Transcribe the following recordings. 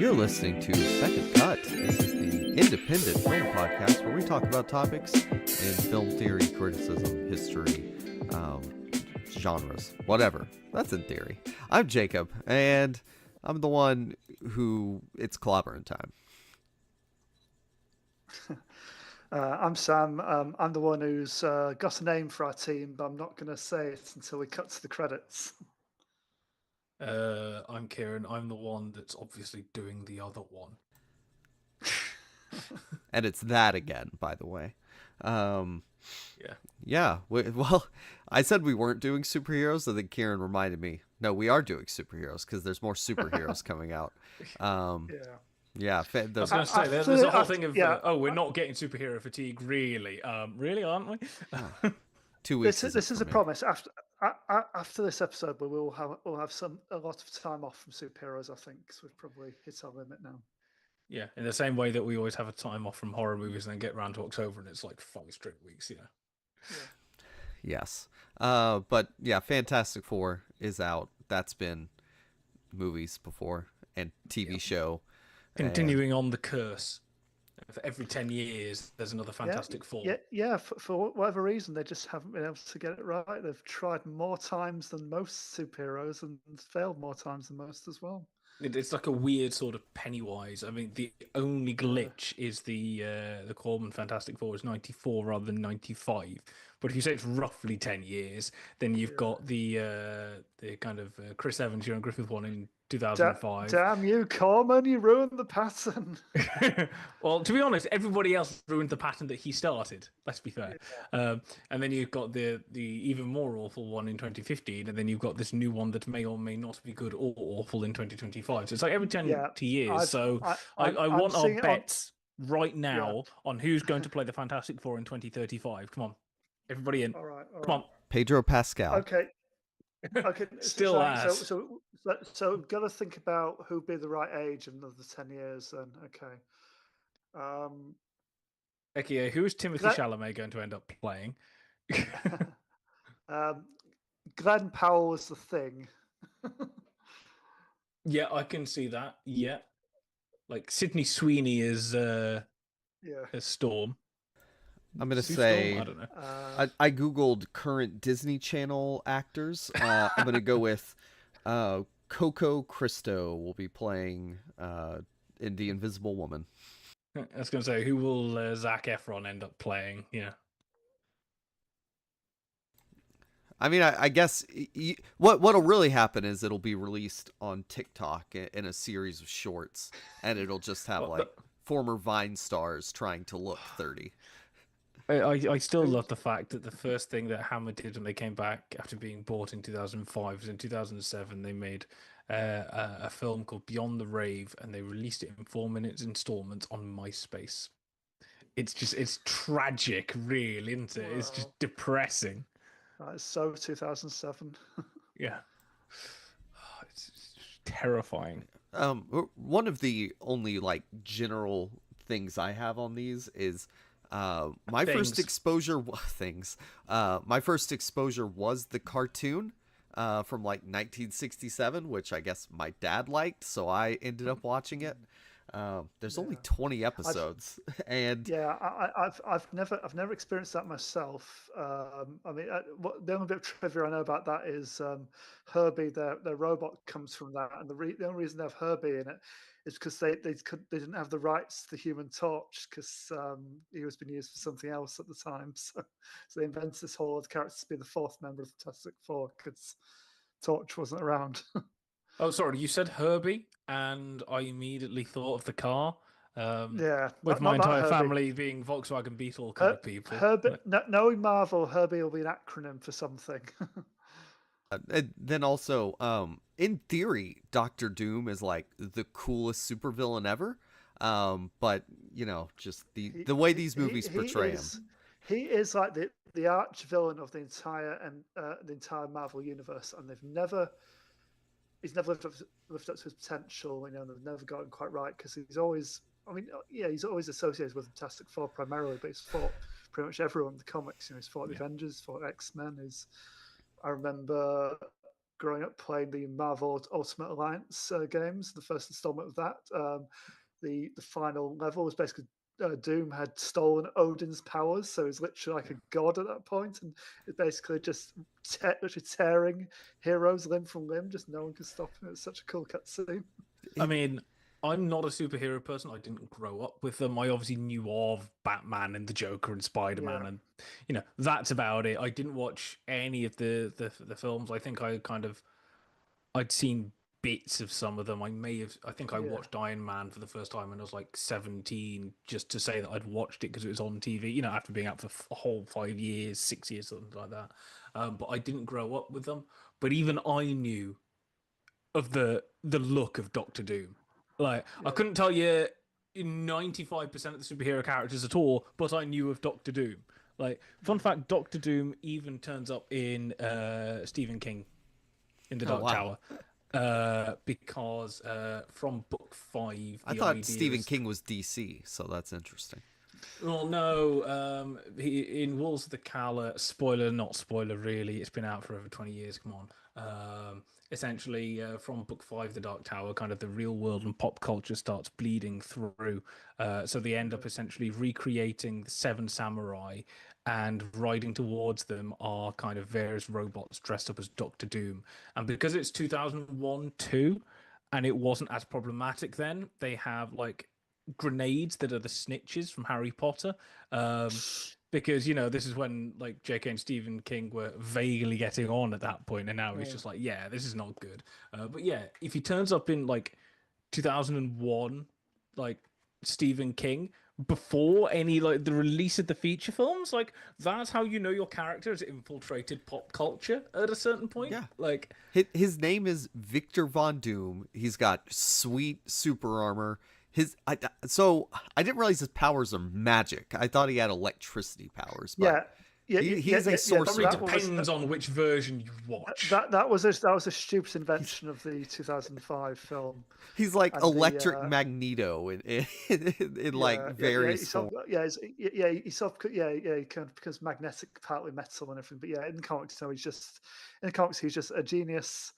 You're listening to Second Cut. This is the independent film podcast where we talk about topics in film theory, criticism, history, genres, whatever. That's in theory. I'm Jacob, and I'm the one who it's clobbering time. I'm Sam. I'm the one who's got a name for our team, but I'm not going to say it until we cut to the credits. I'm Kieran. I'm the one that's obviously doing the other one. And it's that again, by the way. Yeah. Well, I said we weren't doing superheroes, and then Kieran reminded me, no, we are doing superheroes because there's more superheroes coming out. Yeah. I was going to say, there's a whole thing of, we're not getting superhero fatigue, really. Really, aren't we? 2 weeks. This is a promise. After this episode, we'll have a lot of time off from superheroes, I think, because we've probably hit our limit now. Yeah, in the same way that we always have a time off from horror movies and then get around to October and it's like 5 straight weeks, Yeah. Yes. But yeah, Fantastic Four is out. That's been movies before and TV show. Continuing on the curse. For every 10 years, there's another Fantastic Four. Yeah. For whatever reason, they just haven't been able to get it right. They've tried more times than most superheroes and failed more times than most as well. It's like a weird sort of Pennywise. I mean, the only glitch is the Corman Fantastic Four is 94 rather than 95. But if you say it's roughly 10 years, then you've got the kind of Chris Evans, Ewan Griffith one in 2005. Damn you, Corman! You ruined the pattern. Well, to be honest, everybody else ruined the pattern that he started. Let's be fair. Yeah. And then you've got the even more awful one in 2015, and then you've got this new one that may or may not be good or awful in 2025. So it's like every 10 years. I want our bets right now on who's going to play the Fantastic Four in 2035. Come on, everybody in. All right. Come on, Pedro Pascal. Okay. Still ass. So we've got to think about who'd be the right age in another 10 years then. Okay. Who is Timothy Chalamet going to end up playing? Glenn Powell was the Thing. Yeah, I can see that. Yeah. Like Sydney Sweeney is a Storm. I'm going to say, Storm? I don't know. I Googled current Disney Channel actors. I'm going to go with Coco Cristo will be playing in The Invisible Woman. I was going to say, who will Zac Efron end up playing? Yeah. I mean, I guess what'll really happen is it'll be released on TikTok in a series of shorts, and it'll just have former Vine stars trying to look 30. I still love the fact that the first thing that Hammer did when they came back after being bought in 2005 was in 2007 they made a film called Beyond the Rave, and they released it in 4-minute installments on MySpace. It's tragic, really, isn't it? It's just depressing. It's so 2007. Yeah. It's terrifying. One of the only general things I have on these is my first exposure was the cartoon from 1967, which I guess my dad liked, so I ended up watching it. There's only 20 episodes, and I've never experienced that myself. I mean, the only bit of trivia I know about that is Herbie, their robot, comes from that, and the only reason they have Herbie in it is because they didn't have the rights to the Human Torch because he was being used for something else at the time. So they invented this whole other character to be the fourth member of the Fantastic Four because Torch wasn't around. Oh, sorry, you said Herbie, and I immediately thought of the car. With my entire family being Volkswagen Beetle kind of people. Herbie, knowing Marvel, Herbie will be an acronym for something. Then also, in theory, Doctor Doom is the coolest supervillain ever. But just the way these movies portray him. He is like the arch villain of the entire Marvel universe, and he's never lived up to his potential. They've never got him quite right because he's always associated with Fantastic Four primarily, but he's fought pretty much everyone in the comics. He's fought the Avengers, fought X-Men. I remember growing up playing the Marvel Ultimate Alliance games, the first installment of that. The final level was basically Doom had stolen Odin's powers, so he's literally like a god at that point, and it's basically just literally tearing heroes limb from limb. Just no one can stop him. It's such a cool cutscene. I mean, I'm not a superhero person. I didn't grow up with them. I obviously knew of Batman and the Joker and Spider-Man, Yeah. and that's about it. I didn't watch any of the films. I think I'd seen bits of some of them. I think I watched Iron Man for the first time when I was like 17, just to say that I'd watched it because it was on TV, after being out for a whole 5 years, 6 years, something like that. But I didn't grow up with them. But even I knew of the look of Doctor Doom. Like, I couldn't tell you 95% of the superhero characters at all, but I knew of Doctor Doom. Like, fun fact, Doctor Doom even turns up in Stephen King in the Dark Tower. Because from book 5, I thought Stephen King was DC, so that's interesting. Well, no, in Wolves of the Cala, spoiler, not spoiler, really. It's been out for over 20 years. Come on. Essentially, from book 5, The Dark Tower, kind of the real world and pop culture starts bleeding through. So they end up essentially recreating the 7 samurai, and riding towards them are kind of various robots dressed up as Doctor Doom. And because it's 2001-2, and it wasn't as problematic then, they have like grenades that are the snitches from Harry Potter. Because this is when like J.K. and Stephen King were vaguely getting on at that point, and now he's just like, yeah, this is not good. But yeah, if he turns up in like 2001, like Stephen King, before any like the release of the feature films, like that's how you know your character has infiltrated pop culture at a certain point. Yeah, like his name is Victor Von Doom. He's got sweet super armor. So I didn't realize his powers are magic. I thought he had electricity powers. But he is a sorcerer. It depends on which version you watch. That was a stupid invention of the 2005 film. He's like electric Magneto in like various forms. He becomes magnetic, partly metal and everything. But in the comics, he's just a genius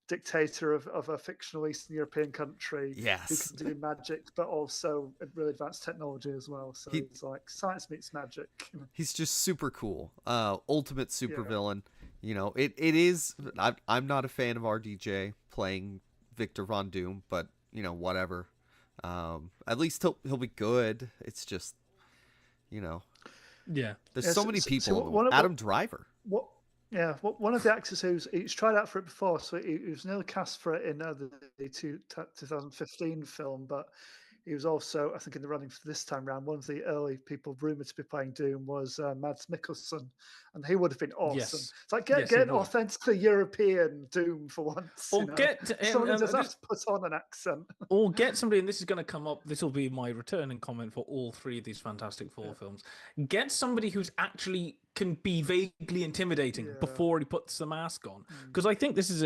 dictator of a fictional Eastern European country who can do magic, but also really advanced technology as well. So it's like science meets magic. He's just super cool. Ultimate super villain. It is. I'm not a fan of RDJ playing Victor Von Doom, but whatever. At least he'll be good. It's just, there's so many people. Adam Driver. What? Yeah, one of the actors he's tried out for it before, so he was nearly cast for it in the 2015 film, but he was also, I think, in the running for this time round. One of the early people rumoured to be playing Doom was Mads Mikkelsen, and he would have been awesome. Yes. It's like get an authentically European Doom for once. Or get someone does have to put on an accent. Or get somebody, and this is going to come up. This will be my returning comment for all 3 of these Fantastic Four films. Get somebody who's actually can be vaguely intimidating before he puts the mask on, because I think this is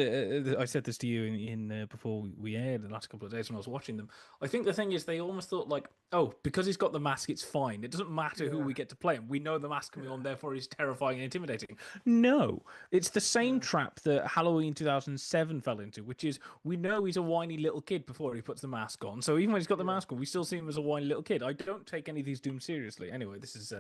I said this to you in before we aired the last couple of days when I was watching them. I think the thing is they almost thought like, oh, because he's got the mask, it's fine. It doesn't matter who we get to play him. We know the mask coming on, therefore he's terrifying and intimidating. No, it's the same trap that Halloween 2007 fell into, which is we know he's a whiny little kid before he puts the mask on. So even when he's got the mask on, we still see him as a whiny little kid. I don't take any of these Doom seriously. Anyway, this is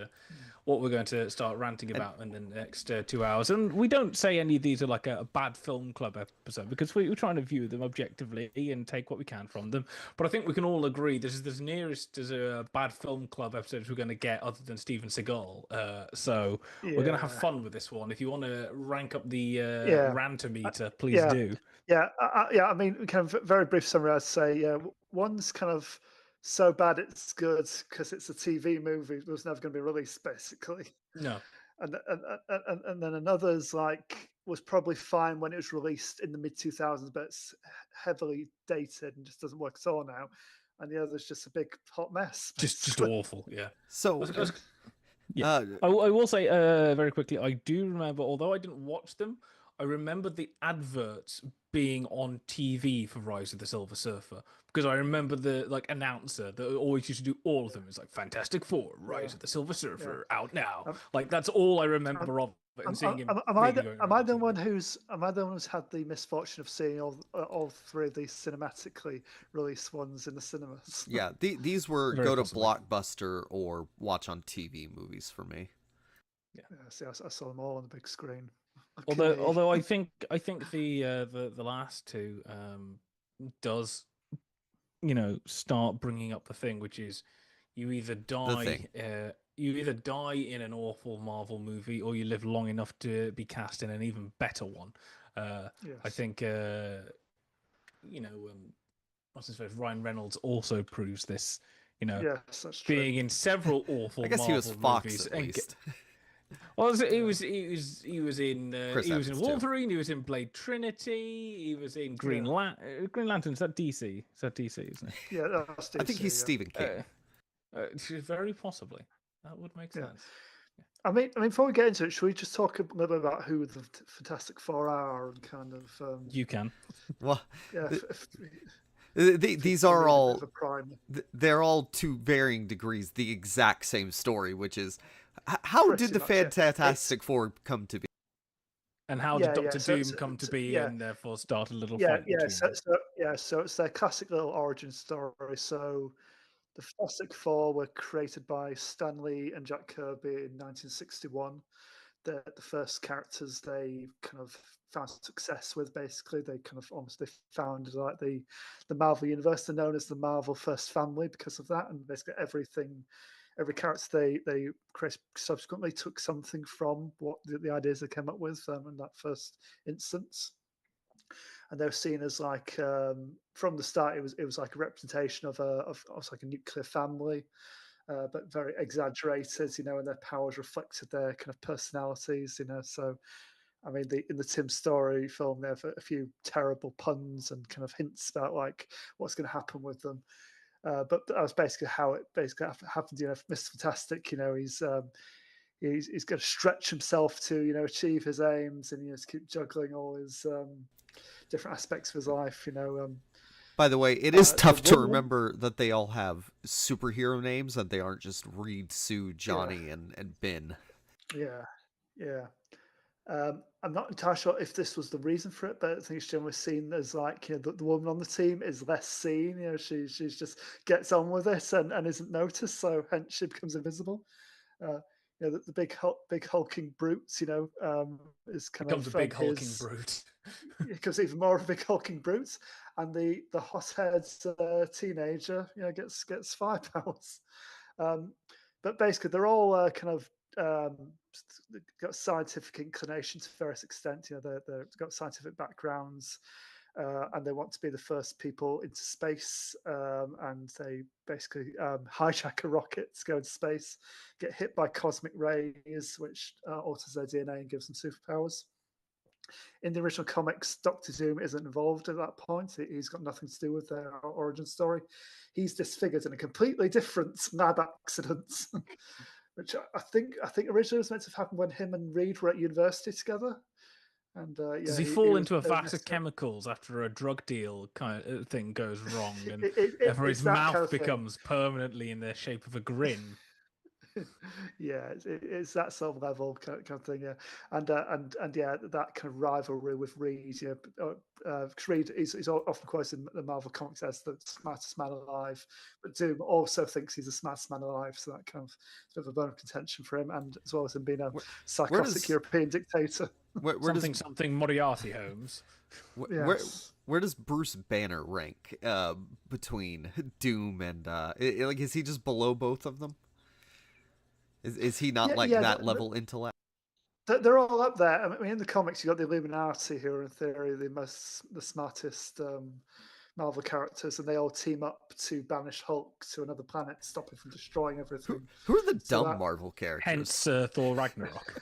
what we're going to start ranting about in the next 2 hours. And we don't say any of these are like a bad film club episode, because we're trying to view them objectively and take what we can from them. But I think we can all agree this is the nearest as a bad film club episode we're going to get, other than Steven Seagal. So we're going to have fun with this one. If you want to rank up the rantometer, please do. I mean, kind of very brief summary. I'd say one's kind of so bad it's good because it's a TV movie that was never going to be released, basically. No. And then another's like was probably fine when it was released in the mid 2000s, but it's heavily dated and just doesn't work at all now. And the other's just a big hot mess. Just awful, yeah. So I will say very quickly, I do remember, although I didn't watch them, I remember the adverts being on TV for Rise of the Silver Surfer, because I remember the announcer that always used to do all of them. It's like Fantastic Four, Rise of the Silver Surfer, out now. Like that's all I remember of But in seeing him am I really the, going am around I the the one TV. who's had the misfortune of seeing all three of these cinematically released ones in the cinemas? Yeah, these were Very go to possibly. Blockbuster or watch on TV movies for me. Yeah, see, I saw them all on the big screen. Although I think the last two does start bringing up the thing, which is you either The thing. die in an awful Marvel movie, or you live long enough to be cast in an even better one. I Yes. think what's his face, Ryan Reynolds also proves this. Yes, that's true. Being in several awful I guess he was Marvel Fox movies at and least. well, he Yeah. was in Chris he was in Evans, too. Wolverine. He was in Blade Trinity. He was in Green Lantern. Is that DC? Is that DC? Isn't it? Yeah, that's DC, I think he's yeah. Stephen King. Very possibly. That would make sense. I mean, before we get into it, should we just talk a little bit about who the Fantastic Four are and kind of? You can. Well, Yeah, these are all a primer. they're all to varying degrees the exact same story, which is how Pretty did the much, yeah. Fantastic Four come to be? And how did Doctor Doom come to be, yeah. and therefore start a little Yeah, fight yeah. between them? So it's their classic little origin story. So the Fantastic Four were created by Stan Lee and Jack Kirby in 1961. The first characters they kind of found success with. Basically, they kind of almost they founded like the Marvel universe. They're known as the Marvel First Family because of that, and basically every character they created subsequently took something from what the ideas they came up with in that first instance. And they were seen as like from the start, it was like a representation of like a nuclear family, but very exaggerated, and their powers reflected their kind of personalities, So, I mean, in the Tim Story film, they have a few terrible puns and kind of hints about like what's going to happen with them. But that was basically how it basically happened. Mr. Fantastic, he's going to stretch himself to achieve his aims, and to keep juggling all his different aspects of his life. By the way, it is tough to woman- remember that they all have superhero names, that they aren't just Reed, Sue, Johnny, and Ben. Yeah, yeah. I'm not entirely sure if this was the reason for it, but I think it's generally seen as like the woman on the team is less seen. She's just gets on with it and isn't noticed, so hence she becomes invisible. The big hulking brutes, is kind Becomes of a big hulking his. brute. It becomes even more of a big hulking brute, and the hothead teenager, gets fire powers. But basically, they're all kind of got scientific inclination to various extent. They've got scientific backgrounds, and they want to be the first people into space. And they basically hijack a rocket to go into space, get hit by cosmic rays, which alters their DNA and gives them superpowers. In the original comics, Doctor Doom isn't involved at that point. He's got nothing to do with their origin story. He's disfigured in a completely different mad accident, which I think originally was meant to have happened when him and Reed were at university together. And Does he fall into a vat of chemicals after a drug deal kind of thing goes wrong, and therefore his mouth becomes permanently in the shape of a grin? Yeah, it's that sort of level kind of thing, yeah, and yeah, that kind of rivalry with Reed, Reed is often quoted in the Marvel comics as the smartest man alive, but Doom also thinks he's the smartest man alive, so that kind of sort of a bone of contention for him, and as well as him being a psychotic European dictator. Something Moriarty Holmes. Where does Bruce Banner rank between Doom and is he just below both of them? Is he not that level intellect? They're all up there. I mean, in the comics, you got the Illuminati, who are in theory the smartest Marvel characters, and they all team up to banish Hulk to another planet, stop him from destroying everything. Who are the dumb Marvel characters? Hence Thor Ragnarok.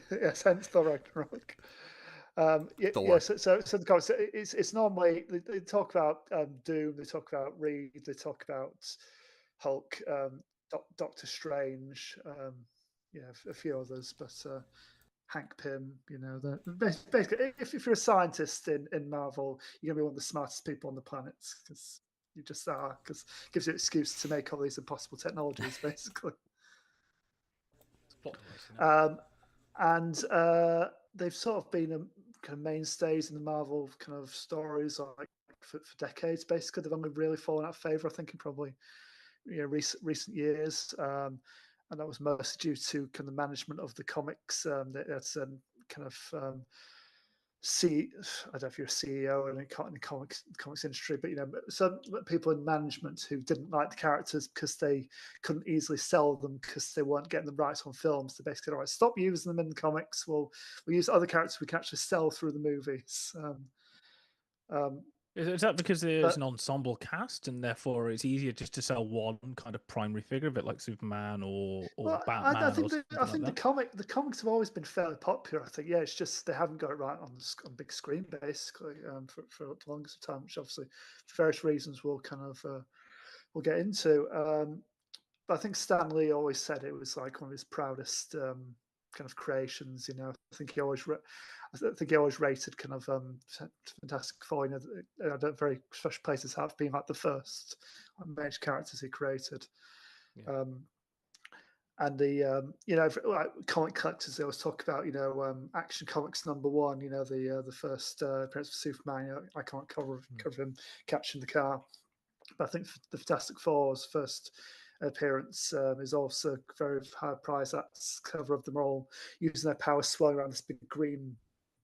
Yes, hence Thor Ragnarok. Thor. So the comics, it's normally they talk about Doom, they talk about Reed, they talk about Hulk, Doctor Strange, a few others, but Hank Pym, basically, if you're a scientist in Marvel, you're gonna be one of the smartest people on the planet because you just are, because it gives you an excuse to make all these impossible technologies, basically. and they've sort of been kind of mainstays in the Marvel kind of stories like for decades. Basically, they've only really fallen out of favor, I think, in probably recent years, and that was mostly due to kind of management of the comics. That's kind of I don't know if you're a CEO in the comics industry, but some people in management who didn't like the characters because they couldn't easily sell them because they weren't getting the rights on films. They basically, all right, stop using them in the comics. We'll use other characters we can actually sell through the movies. Is that because there's But an ensemble cast and therefore it's easier just to sell one kind of primary figure, a bit like Superman or Batman I or think something I like think that? the comics have always been fairly popular. I think it's just they haven't got it right on big screen basically for the longest time, which obviously for various reasons we'll get into. But I think Stan Lee always said it was like one of his proudest kind of creations. I think he always rated kind of Fantastic Four. At a very special place in his heart, being like the first major characters he created. Yeah. And the like comic collectors, they always talk about Action Comics #1. The first appearance of Superman. I can't cover him catching the car. But I think the Fantastic Four's first appearance is also very high prize. That's cover of them all using their powers, swirling around this big green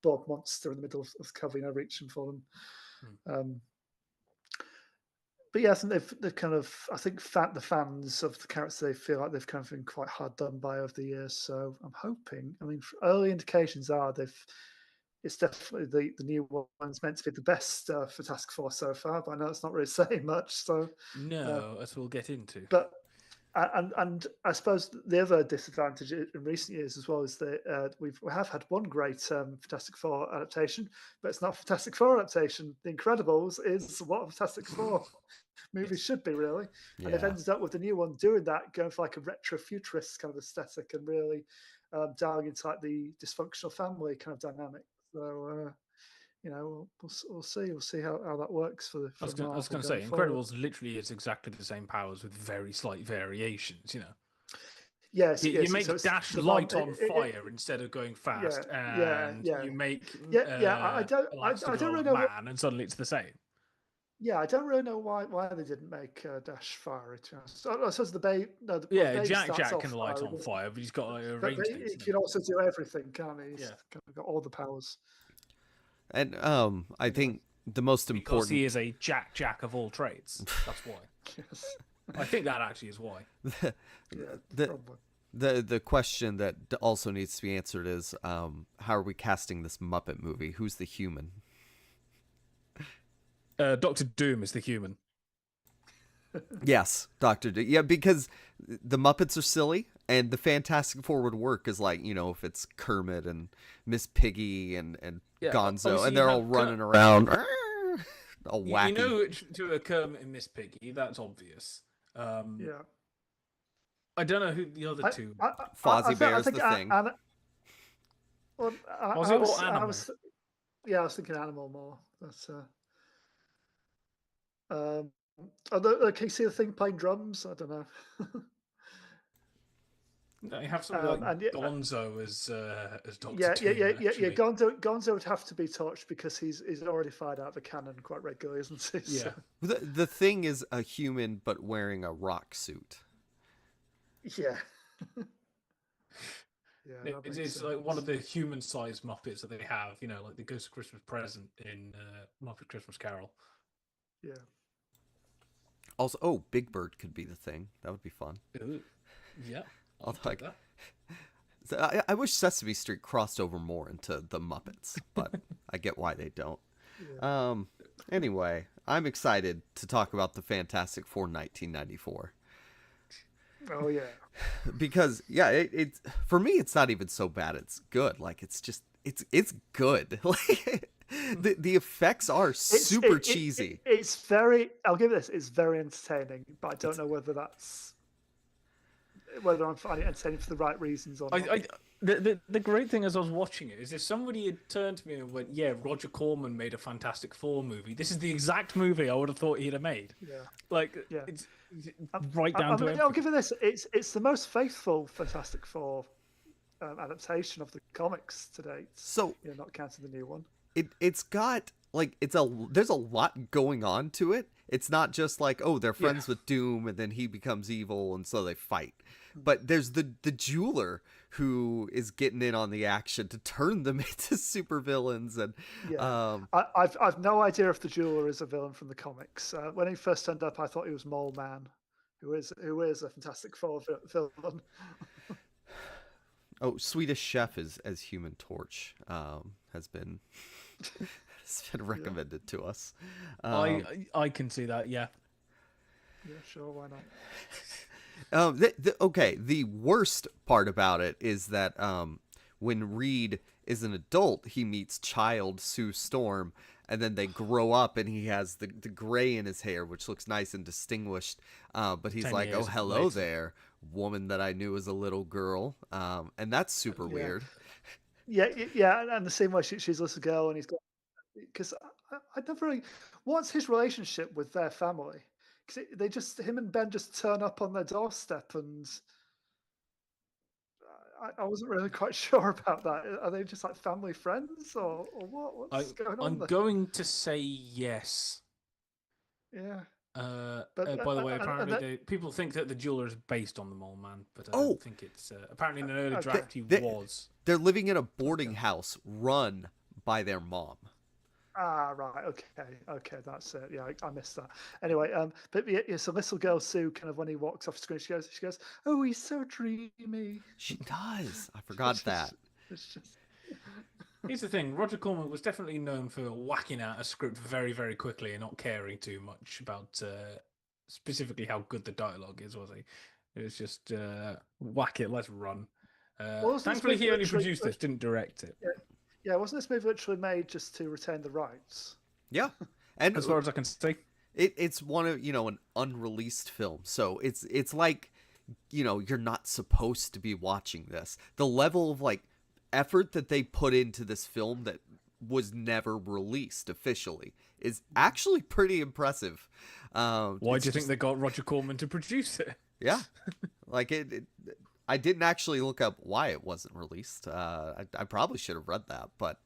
blob monster in the middle of the cover, reaching for them. But yeah, I think they've kind of, I think the fans of the characters, they feel like they've kind of been quite hard done by over the years. So I'm hoping, early indications are it's definitely the new one's meant to be the best Fantastic Four so far, but I know it's not really saying much. So No, as we'll get into. but and I suppose the other disadvantage in recent years as well is that we have had one great Fantastic Four adaptation, but it's not a Fantastic Four adaptation. The Incredibles is what a Fantastic Four movie should be, really. And they've ended up with the new one doing that, going for like a retro futurist kind of aesthetic and really dialing into like the dysfunctional family kind of dynamic. So we'll see. We'll see how that works for the. I was going to say, Incredibles literally is exactly the same powers with very slight variations. Yes, you yes. make So dash light on fire instead of going fast, and you make I don't really know man, and suddenly it's the same. Yeah, I don't really know why they didn't make Dash fiery. To be honest, I suppose the babe. No, Jack can light on fire, but he's got like, a range. He can also do everything, can't he? He's kind of got all the powers. And I think the most important, because he is a Jack of all trades. That's why. Yes. I think that actually is why. The question that also needs to be answered is how are we casting this Muppet movie? Who's the human? Dr. Doom is the human. Yes, Dr. Doom. Yeah, because the Muppets are silly, and the Fantastic Four would work as like, if it's Kermit and Miss Piggy and Gonzo, and they're all running around. All wacky. To a Kermit and Miss Piggy, that's obvious. Yeah. I don't know who the other two. Fozzie Bear's the thing. Was it or Animal? I was thinking Animal more. That's can you see the thing playing drums? I don't know. No, you have something like Gonzo as Dr. Doom. Yeah. Gonzo would have to be touched because he's already fired out of a cannon quite regularly, isn't he? Yeah. So. The thing is a human but wearing a rock suit. Yeah. It's like one of the human-sized Muppets that they have, like the Ghost of Christmas Present in Muppet Christmas Carol. Yeah. Also, Big Bird could be the thing. That would be fun. Ooh. Yeah. I wish Sesame Street crossed over more into the Muppets, but I get why they don't. Yeah. Anyway, I'm excited to talk about the Fantastic Four 1994. Oh yeah. Because it's for me, it's not even so bad. It's good. Like it's good. Like the effects are super cheesy. It's very. I'll give it this. It's very entertaining, but I don't know whether I'm finding it entertaining for the right reasons or not. The great thing as I was watching it is if somebody had turned to me and went, "Yeah, Roger Corman made a Fantastic Four movie. This is the exact movie I would have thought he'd have made." Yeah. It's right down to everything. I'll give it this. It's the most faithful Fantastic Four adaptation of the comics to date. So Not counting the new one. it's got like there's a lot going on to it. It's not just like, oh, they're friends with Doom and then he becomes evil and so they fight. But there's the jeweler who is getting in on the action to turn them into supervillains. And I've no idea if the jeweler is a villain from the comics. When he first turned up, I thought he was Mole Man, who is a Fantastic Four villain. Oh, Swedish Chef as Human Torch has been recommended to us. I can see that. Yeah. Yeah, sure. Why not? Okay, the worst part about it is that when Reed is an adult, he meets child Sue Storm, and then they grow up, and he has the gray in his hair, which looks nice and distinguished. But he's like, "Oh, hello there, woman that I knew as a little girl," and that's super weird. Yeah, and the same way she's a little girl, and he's got, because I never really. What's his relationship with their family? Because him and Ben just turn up on their doorstep, and I wasn't really quite sure about that. Are they just like family friends, or what? What's going on? I'm going to say yes. Yeah. But by the way, apparently people think that the jeweler is based on the Mole Man, but I don't think it's. Apparently, in an early draft, he was. They're living in a boarding house run by their mom. Ah, right. Okay, that's it. Yeah, I missed that. Anyway, but yeah, so little girl Sue, kind of when he walks off screen, she goes, "Oh, he's so dreamy." She does. I forgot that. It's just. Here's the thing: Roger Corman was definitely known for whacking out a script very, very quickly and not caring too much about specifically how good the dialogue is. Was he? It was just whack it, let's run. Thankfully, he only produced this, didn't direct it. Yeah, wasn't this movie literally made just to retain the rights? Yeah, and as far as I can see, it's one of an unreleased film, so it's like you're not supposed to be watching this. The level of like effort that they put into this film that was never released officially is actually pretty impressive. Why do you think they got Roger Corman to produce it? Yeah, like it I didn't actually look up why it wasn't released. I probably should have read that, but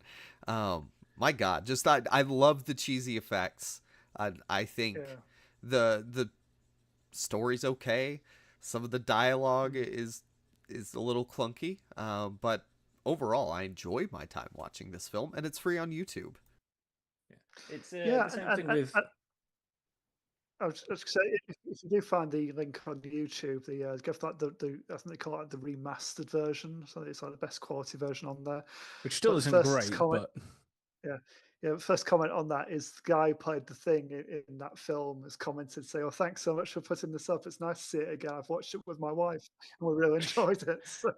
my God, just I love the cheesy effects. I think the story's okay. Some of the dialogue is a little clunky, but overall, I enjoy my time watching this film, and it's free on YouTube. It's the same thing with. I was just say, if you do find the link on YouTube, give that the I think they call it the remastered version, so it's like the best quality version on there. Which still isn't great, but yeah. First comment on that is the guy who played the Thing in that film has commented, say, "Oh, thanks so much for putting this up. It's nice to see it again. I've watched it with my wife, and we really enjoyed it." So.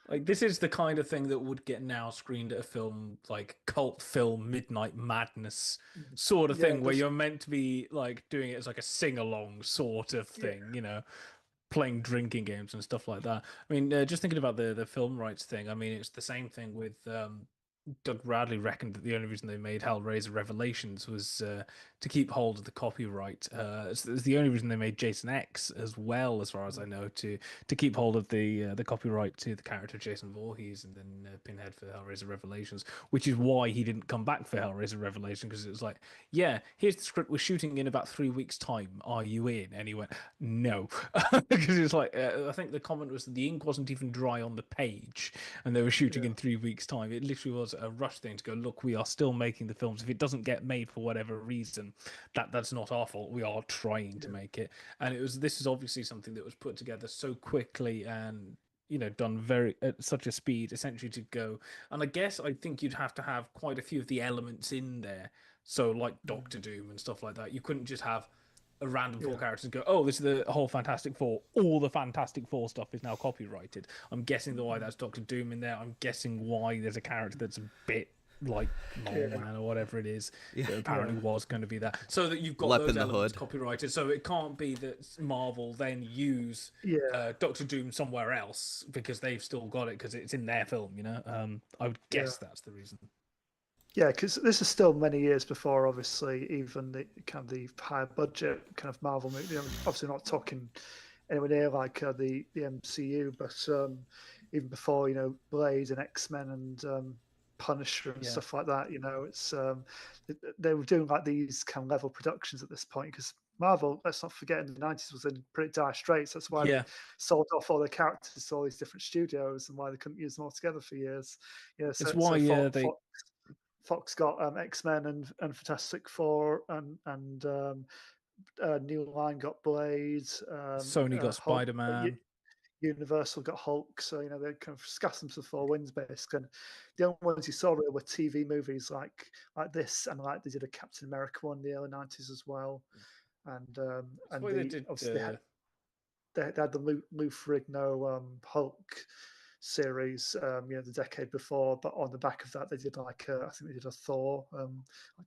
Like, this is the kind of thing that would get now screened at a film, like cult film Midnight Madness sort of thing, where you're meant to be like doing it as like a sing-along sort of thing, playing drinking games and stuff like that. I mean, just thinking about the film rights thing, I mean, it's the same thing with Doug Bradley reckoned that the only reason they made Hellraiser Revelations was to keep hold of the copyright. It's the only reason they made Jason X as well, as far as I know, to keep hold of the copyright to the character Jason Voorhees and then Pinhead for Hellraiser Revelations, which is why he didn't come back for Hellraiser Revelation, because it was like, yeah, here's the script, we're shooting in about 3 weeks' time. Are you in? And he went, no. Because it's like, I think the comment was that the ink wasn't even dry on the page and they were shooting in 3 weeks' time. It literally was a rush thing to go, look, we are still making the films. If it doesn't get made for whatever reason, that's not our fault. We are trying to make it. And this is obviously something that was put together so quickly and done very at such a speed, essentially, to go. And I think you'd have to have quite a few of the elements in there. So like Doctor Doom and stuff like that. You couldn't just have a random four characters and go, oh, this is the whole Fantastic Four. All the Fantastic Four stuff is now copyrighted. I'm guessing why that's Doctor Doom in there. I'm guessing why there's a character that's a bit like Mole Man or whatever it is that apparently was going to be that. So that you've got Lep those in the elements hood. Copyrighted. So it can't be that Marvel then use Doctor Doom somewhere else because they've still got it because it's in their film, I would guess that's the reason. Yeah, because this is still many years before, obviously, even the kind of the higher budget kind of Marvel movie. Obviously, not talking anywhere near like the MCU, but even before Blade and X-Men and Punisher and stuff like that. It's they were doing like these kind of level productions at this point, because Marvel, let's not forget, in the 90s was in pretty dire straits. That's why they sold off all their characters to all these different studios, and why they couldn't use them all together for years. That's why Fox got X-Men and Fantastic Four, and New Line got Blade. Sony got Hulk, Spider-Man. Universal got Hulk. So they kind of scattered them to the four winds, basically. And the only ones you saw really were TV movies like this, and like they did a Captain America one in the early 90s as well. And obviously they had the Lou Ferrigno Hulk series, the decade before. But on the back of that, they did I think they did a Thor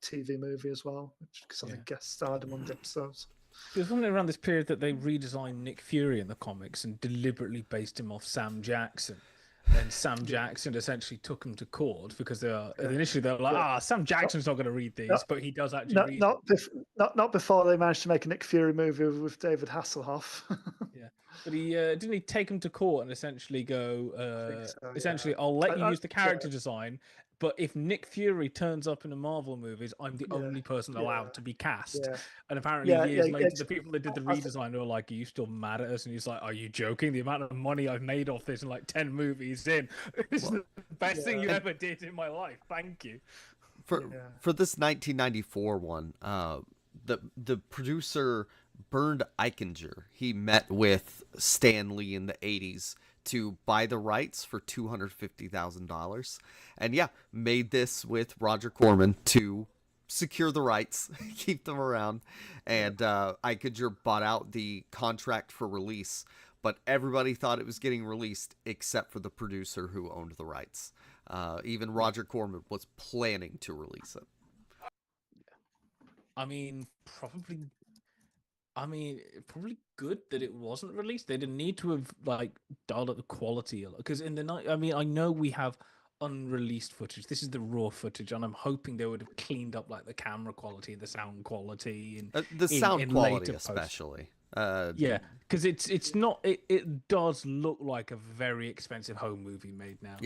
TV movie as well, because I think guest starred in one of the episodes. It was only around this period that they redesigned Nick Fury in the comics and deliberately based him off Sam Jackson. And Sam Jackson essentially took him to court because initially they were like, Sam Jackson's not going to read these, but he does actually read them. Not before they managed to make a Nick Fury movie with David Hasselhoff. But he didn't he take him to court and essentially go, I'll let you use the character design, but if Nick Fury turns up in the Marvel movies, I'm the only person allowed to be cast. And apparently years later, the people that did the redesign were like, are you still mad at us? And he's like, are you joking? The amount of money I've made off this in like 10 movies in, this is the best thing you ever did in my life. Thank you. For this 1994 one, the producer Bernd Eichinger, he met with Stan Lee in the 80s to buy the rights for $250,000, and made this with Roger Corman to secure the rights, keep them around, and Eichinger bought out the contract for release, but everybody thought it was getting released except for the producer who owned the rights. Even Roger Corman was planning to release it. I mean, probably good that it wasn't released. They didn't need to have dialed up the quality a lot, because in the night, I know we have unreleased footage. This is the raw footage, and I'm hoping they would have cleaned up the camera quality, the sound quality, and the sound quality especially. Because it's not. It does look like a very expensive home movie made now.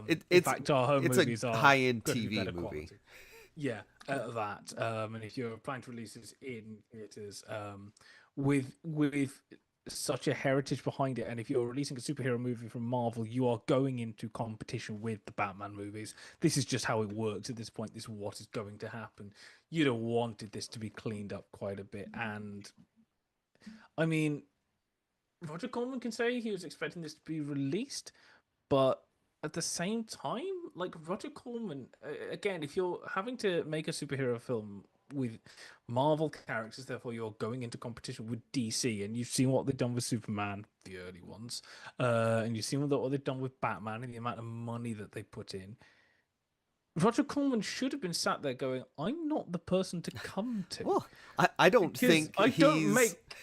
In fact, our home movies are high-end TV movie. Quality. That. And if you're planning to release this in theaters, with such a heritage behind it, and if you're releasing a superhero movie from Marvel, you are going into competition with the Batman movies. This is just how it works at this point. This is what is going to happen. You'd have wanted this to be cleaned up quite a bit. And I mean, Roger Corman can say he was expecting this to be released, but at the same time, Roger Corman, again, if you're having to make a superhero film with Marvel characters, therefore you're going into competition with DC, and you've seen what they've done with Superman, the early ones, and you've seen what they've done with Batman and the amount of money that they put in. Roger Corman should have been sat there going, I'm not the person to come to. Well, I don't think I don't make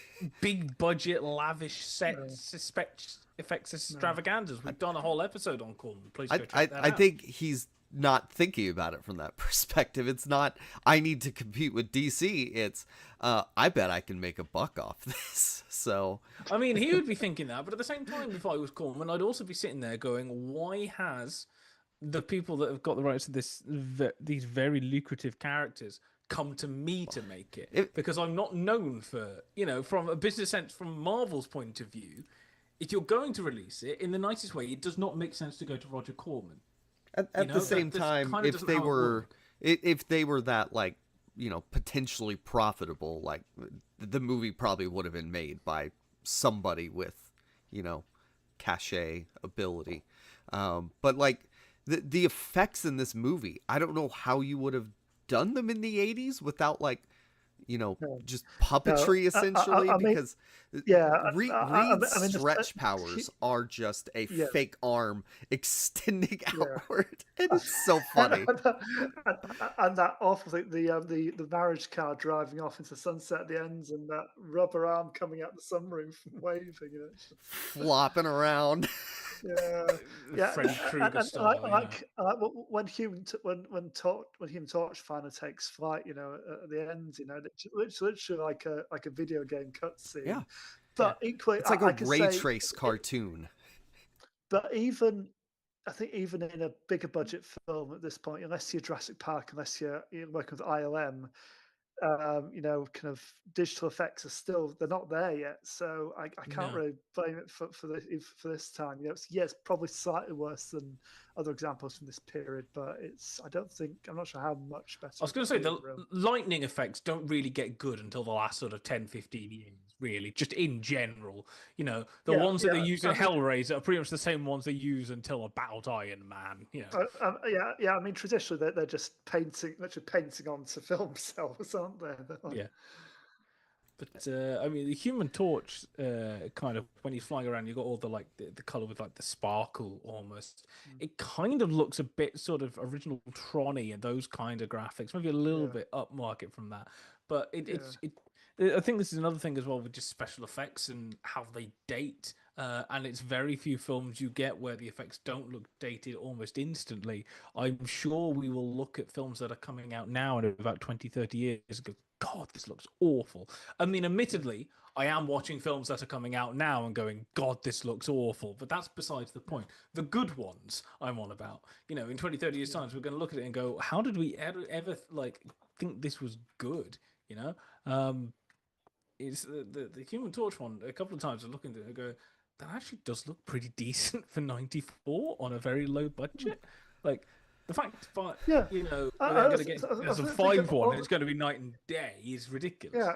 big budget, lavish sets, effects extravaganzas. We've done a whole episode on Corman. Please go check that out. I think he's not thinking about it from that perspective. It's not, I need to compete with DC. It's, I bet I can make a buck off this. So, I mean, he would be thinking that, but at the same time, if I was Corman, I'd also be sitting there going, why has the people that have got the rights to these very lucrative characters come to me to make it? Because I'm not known for, from a business sense, from Marvel's point of view, if you're going to release it in the nicest way, it does not make sense to go to Roger Corman. At the same time, if they were that potentially profitable, the movie probably would have been made by somebody with, cachet ability. But the effects in this movie, I don't know how you would have done them in the 80s without just puppetry essentially, because Reed's stretch powers are just a fake arm extending outward, and it's so funny. and that awful thing, the marriage car driving off into sunset at the end, and that rubber arm coming out the sunroof and waving, flopping around. Freddy Krueger style. When Human Torch finally takes flight, at the end, it's literally like a video game cutscene. Yeah, but equally, it's like a ray trace cartoon. But I think even in a bigger budget film at this point, unless you're Jurassic Park, unless you're working with ILM, kind of digital effects are still they're not there yet. So I can't No. really blame it for this time. It's probably slightly worse than other examples from this period, but I'm not sure how much better. I was going to say the lightning effects don't really get good until the last sort of 10, 15 years, really, just in general. The ones that they use in Hellraiser are pretty much the same ones they use until About Iron Man. I mean, traditionally they're just literally painting onto film cells, aren't they? Yeah. But I mean, the Human Torch, kind of when he's flying around, you got all the the color with the sparkle almost. It kind of looks a bit sort of original Tron-y and those kind of graphics, maybe a little bit upmarket from that. But I think this is another thing as well with just special effects and how they date. And it's very few films you get where the effects don't look dated almost instantly. I'm sure we will look at films that are coming out now in about 20, 30 years and go, God, this looks awful. I mean, admittedly, I am watching films that are coming out now and going, God, this looks awful. But that's besides the point. The good ones I'm on about. In 20, 30 years' time, we're going to look at it and go, how did we ever think this was good? It's the Human Torch one. A couple of times I look into it and go, that actually does look pretty decent for 94 on a very low budget. The fact that we're going to get as a 5 one, and it's going to be night and day is ridiculous. Yeah,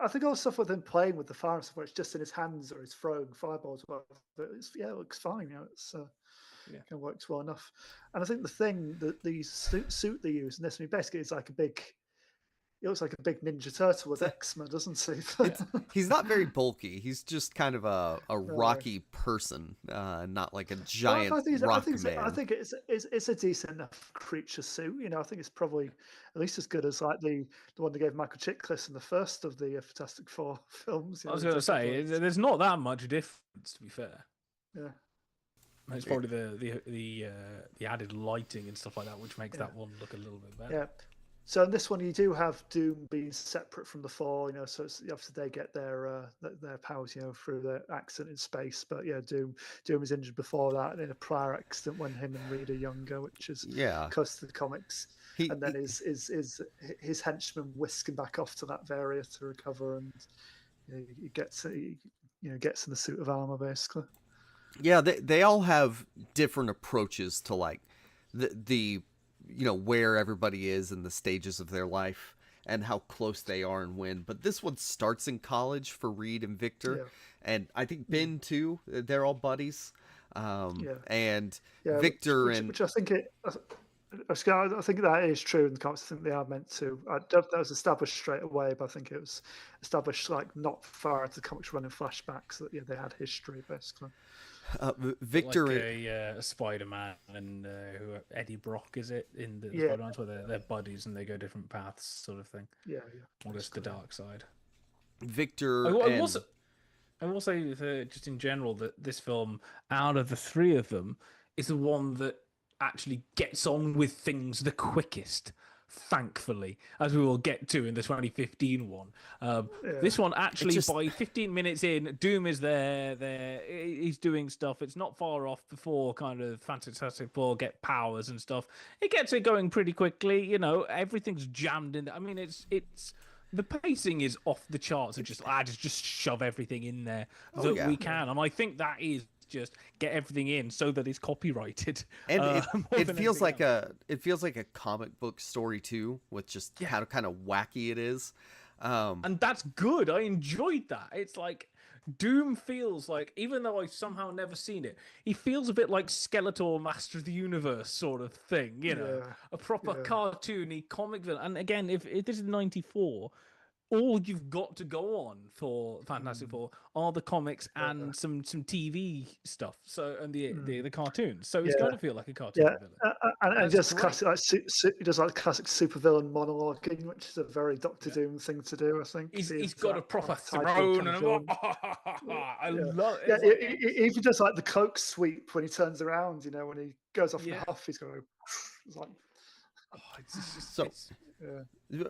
I think all the stuff with him playing with the fire and stuff where it's just in his hands or he's throwing fireballs, but it looks fine. It works well enough. And I think the thing that the suit they use in this, basically it's like he looks like a big Ninja Turtle with eczema, doesn't he? He's not very bulky. He's just kind of a rocky person, not like a giant rock man. I think it's a decent enough creature suit. I think it's probably at least as good as the one they gave Michael Chiklis in the first of the Fantastic Four films. I was going to say there's not that much difference, to be fair. Yeah. It's probably the added lighting and stuff like that, which makes that one look a little bit better. Yeah. So in this one, you do have Doom being separate from the Four, so it's, obviously they get their powers, through their accident in space. But Doom was injured before that in a prior accident when him and Reed are younger, which is close to the comics. And then his henchman whisk him back off to that Varia to recover, and he gets in the suit of armor basically. Yeah, they all have different approaches to the where everybody is in the stages of their life and how close they are and when. But this one starts in college for Reed and Victor, and I think Ben too. They're all buddies. And Victor which I think I think that is true in the comics. I think they are meant to. I don't know if that was established straight away, but I think it was established not far into the comics running flashbacks that they had history basically. Victor, a Spider-Man and Eddie Brock, is it in the Spider-Man where they're buddies and they go different paths, sort of thing. Or just the dark side. Victor, I will say just in general that this film, out of the three of them, is the one that actually gets on with things the quickest. Thankfully, as we will get to in the 2015 one. This one actually, by 15 minutes in, Doom is there. He's doing stuff. It's not far off before kind of Fantastic Four get powers and stuff. It gets it going pretty quickly. Everything's jammed in. I mean, it's the pacing is off the charts. Of just shove everything in there we can, and I think that is just get everything in so that it's copyrighted. And it feels like a comic book story too, with just how kind of wacky it is. And that's good. I enjoyed that. It's like Doom feels like, even though I've somehow never seen it, he feels a bit like Skeletor, Master of the Universe sort of thing, a proper cartoony comic villain. And again, if this is 94, all you've got to go on for Fantastic Four are the comics and some TV stuff. So the cartoons. So it's going to feel like a cartoon villain. And just classic, he does classic supervillain monologuing, which is a very Doctor Doom thing to do. I think he's got a proper throne, and I love it. Yeah, he even does the cloak sweep when he turns around. When he goes off in a huff, he's going. It's like.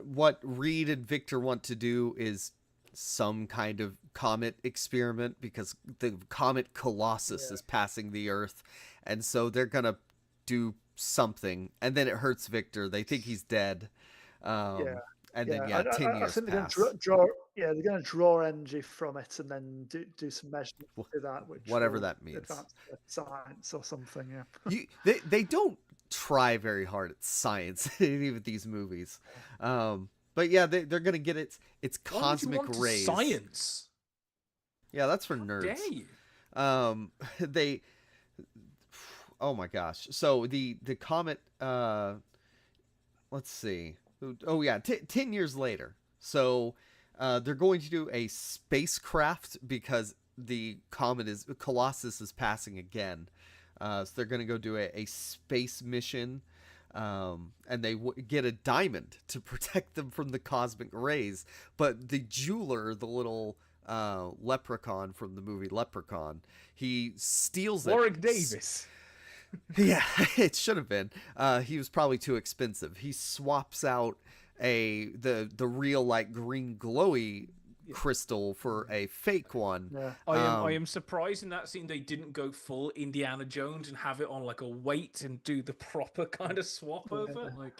What Reed and Victor want to do is some kind of comet experiment because the comet Colossus is passing the Earth, and so they're gonna do something, and then it hurts Victor. They think he's dead. And then 10 I years think they're going pass. to draw. Yeah, they're going to draw energy from it and then do some measurements to that, which whatever will that means. Advance science or something. Yeah. They don't try very hard at science in even these movies. But yeah, they're gonna get its cosmic rays. Science. Yeah, that's for nerds. Dare you? They. Oh my gosh! So the comet. Let's see. Oh yeah, 10 years later. So they're going to do a spacecraft because the Colossus is passing again. So they're going to go do a space mission. And they get a diamond to protect them from the cosmic rays. But the jeweler, the little leprechaun from the movie Leprechaun, he steals it. Warwick Davis. Yeah, it should have been. He was probably too expensive. He swaps out the real like green glowy crystal for a fake one. Yeah. I am surprised in that scene they didn't go full Indiana Jones and have it on like a weight and do the proper kind of swap over. Like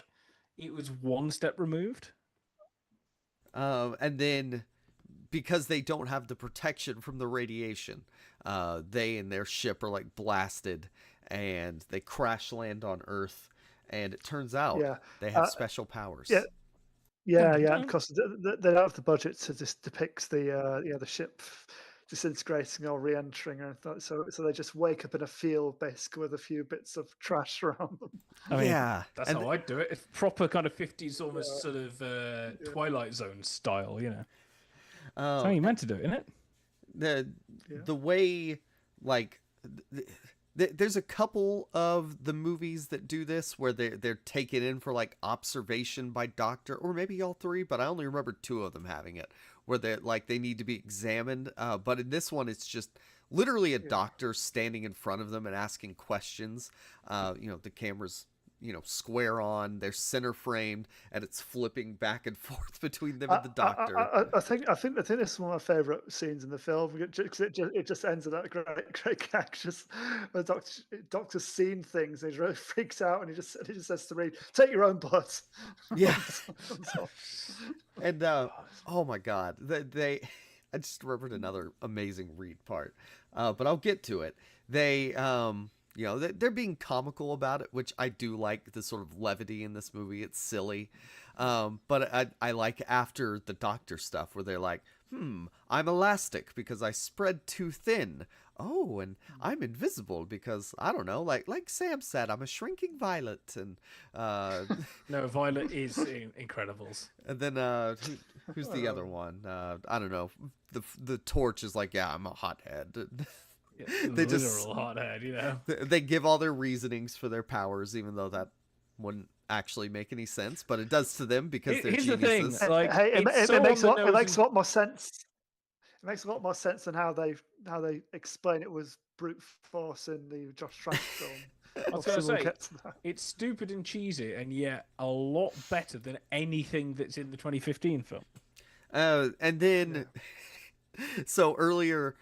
it was one step removed. And then because they don't have the protection from the radiation, they and their ship are like blasted and they crash land on Earth, and it turns out they have special powers. Yeah, because they don't have the budget to just depict the ship disintegrating or re-entering or anything. So they just wake up in a field basically with a few bits of trash around them. I mean, that's how I'd do it. It's proper kind of 50s, almost sort of Twilight Zone style, you know. That's how you meant to do it, isn't it? The way, like, there's a couple of the movies that do this where they're taken in for like observation by doctor, or maybe all three, but I only remember two of them having it, where they need to be examined. But in this one, it's just literally a doctor standing in front of them and asking questions. The camera's square on, they're center framed, and it's flipping back and forth between them and the doctor. I think this is one of my favorite scenes in the film. It just ends with that great gag. Just the doctor's seen things, and he really freaks out, and he just says to Reed, "Take your own blood." Yeah. And oh my god, I just remembered another amazing Reed part, but I'll get to it. They're being comical about it, which I do like the sort of levity in this movie. It's silly. But I like after the doctor stuff where they're like, I'm elastic because I spread too thin. Oh, and I'm invisible because, I don't know, like Sam said, I'm a shrinking violet. And no, Violet is in Incredibles. And then who's the other one? I don't know. The Torch is like, yeah, I'm a hothead. They just hothead, They give all their reasonings for their powers, even though that wouldn't actually make any sense, but it does to them because they're geniuses. The thing, like, it makes a lot more sense. It makes a lot more sense than how they explain it was brute force in the Josh Trank film. I was going to say, it's stupid and cheesy, and yet a lot better than anything that's in the 2015 film. And then. So earlier,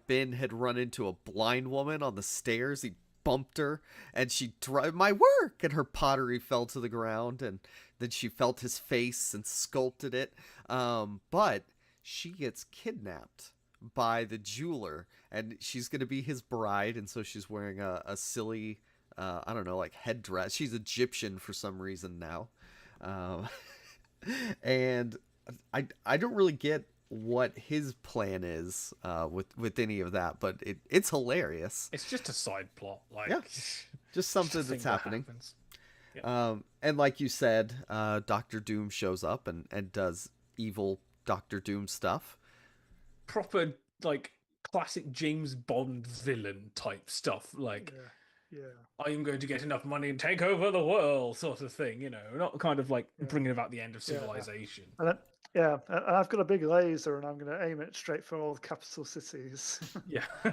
Ben had run into a blind woman on the stairs. He bumped her, and she dropped my work, and her pottery fell to the ground, and then she felt his face and sculpted it. But she gets kidnapped by the jeweler, and she's going to be his bride, and so she's wearing a silly, I don't know, like headdress. She's Egyptian for some reason now. And I don't really get what his plan is with any of that, but it's hilarious. It's just a side plot, like just something that's happening. And like you said, Dr. Doom shows up and does evil Dr. Doom stuff. Proper like classic James Bond villain type stuff, like I am going to get enough money and take over the world sort of thing, not kind of like bringing about the end of civilization. And I've got a big laser and I'm going to aim it straight for all the capital cities.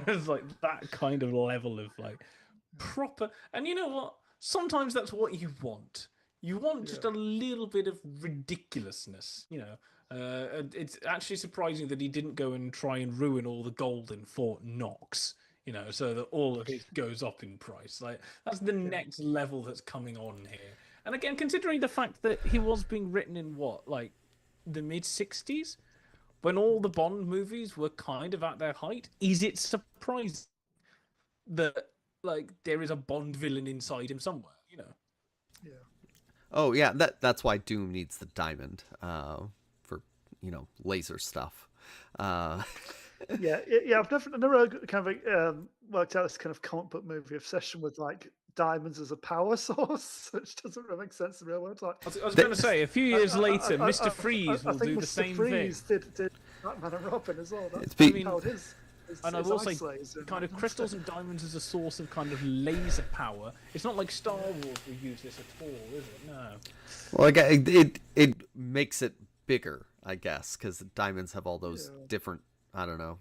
It's like that kind of level of like proper. And you know what? Sometimes that's what you want. You want just a little bit of ridiculousness, And it's actually surprising that he didn't go and try and ruin all the gold in Fort Knox, so that all of it goes up in price. Like, that's the next level that's coming on here. And again, considering the fact that he was being written in the mid-60s, when all the Bond movies were kind of at their height, is it surprising that there is a Bond villain inside him somewhere? Yeah. Oh yeah, that's why Doom needs the diamond for laser stuff. Yeah. I've never kind of worked out this kind of comic book movie obsession with diamonds as a power source, which doesn't really make sense in the real world. I was going to say, a few years later, Mr. Freeze will do the same thing. Freeze did Batman and Robin as well. That's and I will say, kind of crystals and diamonds as a source of kind of laser power. It's not like Star Wars will use this at all, is it? No. Well, it makes it bigger, I guess, because diamonds have all those different, I don't know,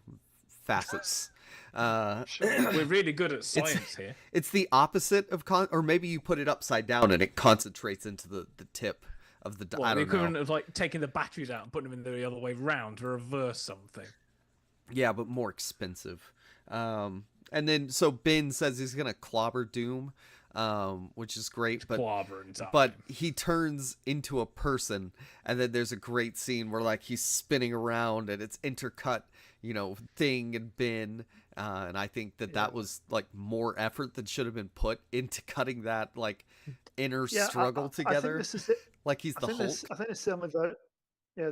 facets. We're really good at science here. It's the opposite of or maybe you put it upside down and it concentrates into the tip of the. I don't know. The equivalent of taking the batteries out and putting them in the other way round to reverse something. Yeah, but more expensive. And then so Ben says he's gonna clobber Doom, which is great. But he turns into a person, and then there's a great scene where he's spinning around and it's intercut, Thing and Ben. And I think that was more effort that should have been put into cutting that inner struggle together. I think this is it. He's the Hulk. I think it's the only version.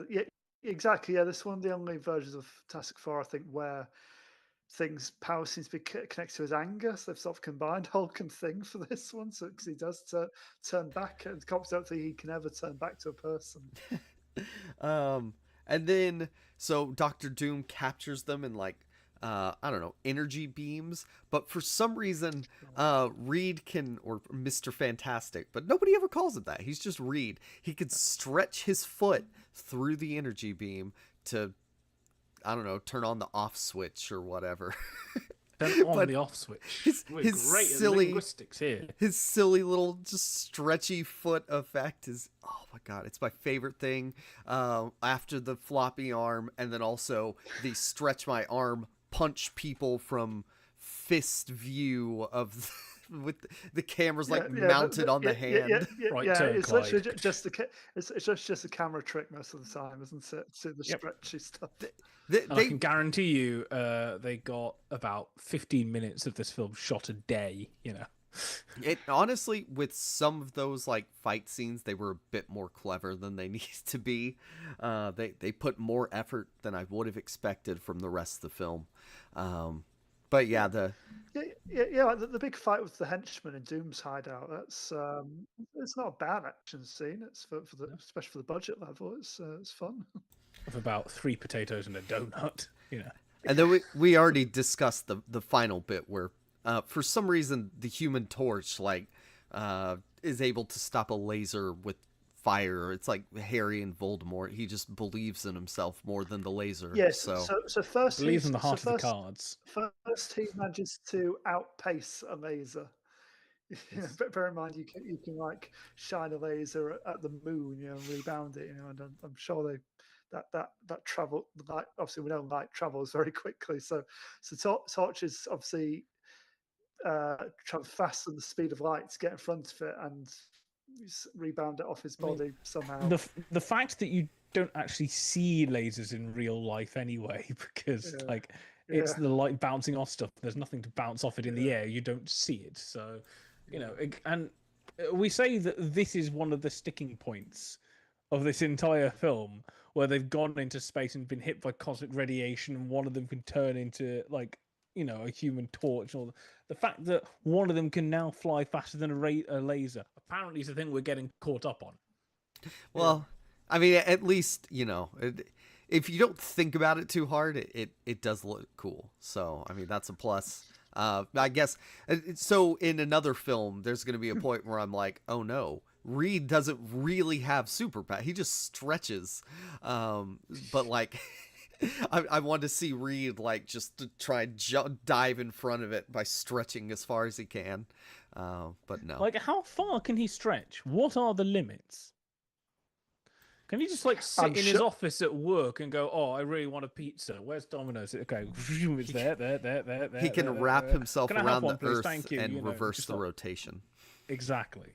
Yeah, exactly. Yeah, this is one of the only versions of Fantastic Four, I think, where power seems to be connected to his anger. So they've sort of combined Hulk and Thing for this one, so because he does turn back, and the cops don't think he can ever turn back to a person. And then so Doctor Doom captures them in I don't know, energy beams, but for some reason Reed or Mr. Fantastic, but nobody ever calls it that. He's just Reed. He could stretch his foot through the energy beam to, I don't know, turn on the off switch or whatever. Turn on the off switch. His great silly linguistics here. His silly little just stretchy foot effect is, oh my god, it's my favorite thing. After the floppy arm, and then also the stretch my arm, punch people from fist view of with the cameras mounted on the hand. It's literally just a camera trick most of the time, isn't it? To the stretchy stuff. I can guarantee you, they got about 15 minutes of this film shot a day. It honestly, with some of those fight scenes, they were a bit more clever than they need to be. They put more effort than I would have expected from the rest of the film. But yeah, the big fight with the henchman in Doom's hideout. That's it's not a bad action scene. It's especially for the budget level. It's fun. Of about 3 potatoes and a donut. And then we already discussed the final bit where for some reason the Human Torch is able to stop a laser with fire. It's like Harry and Voldemort. He just believes in himself more than the laser. Yes. So first believes in the heart of the cards. First, he manages to outpace a laser. But bear in mind, you can shine a laser at the moon, and rebound it. And I'm sure that travel light. Obviously, we know light travels very quickly. So Torch is obviously travel faster than the speed of light to get in front of it and rebound it off his body somehow. The fact that you don't actually see lasers in real life anyway, because it's the light bouncing off stuff. There's nothing to bounce off it in the air. You don't see it. So, and we say that this is one of the sticking points of this entire film, where they've gone into space and been hit by cosmic radiation, and one of them can turn into a Human Torch, or the fact that one of them can now fly faster than a laser apparently is the thing we're getting caught up on. Well, I mean, at least if you don't think about it too hard, it does look cool. So I mean, that's a plus. I guess so. In another film, there's going to be a point where I'm like, oh no, Reed doesn't really have superpower. He just stretches. But I want to see Reed just to try and dive in front of it by stretching as far as he can. But no. How far can he stretch? What are the limits? Can he just like sit in his office at work and go, "Oh, I really want a pizza. Where's Domino's?" Okay, it's there. He can wrap himself around the earth Thank you. and reverse the rotation. Exactly.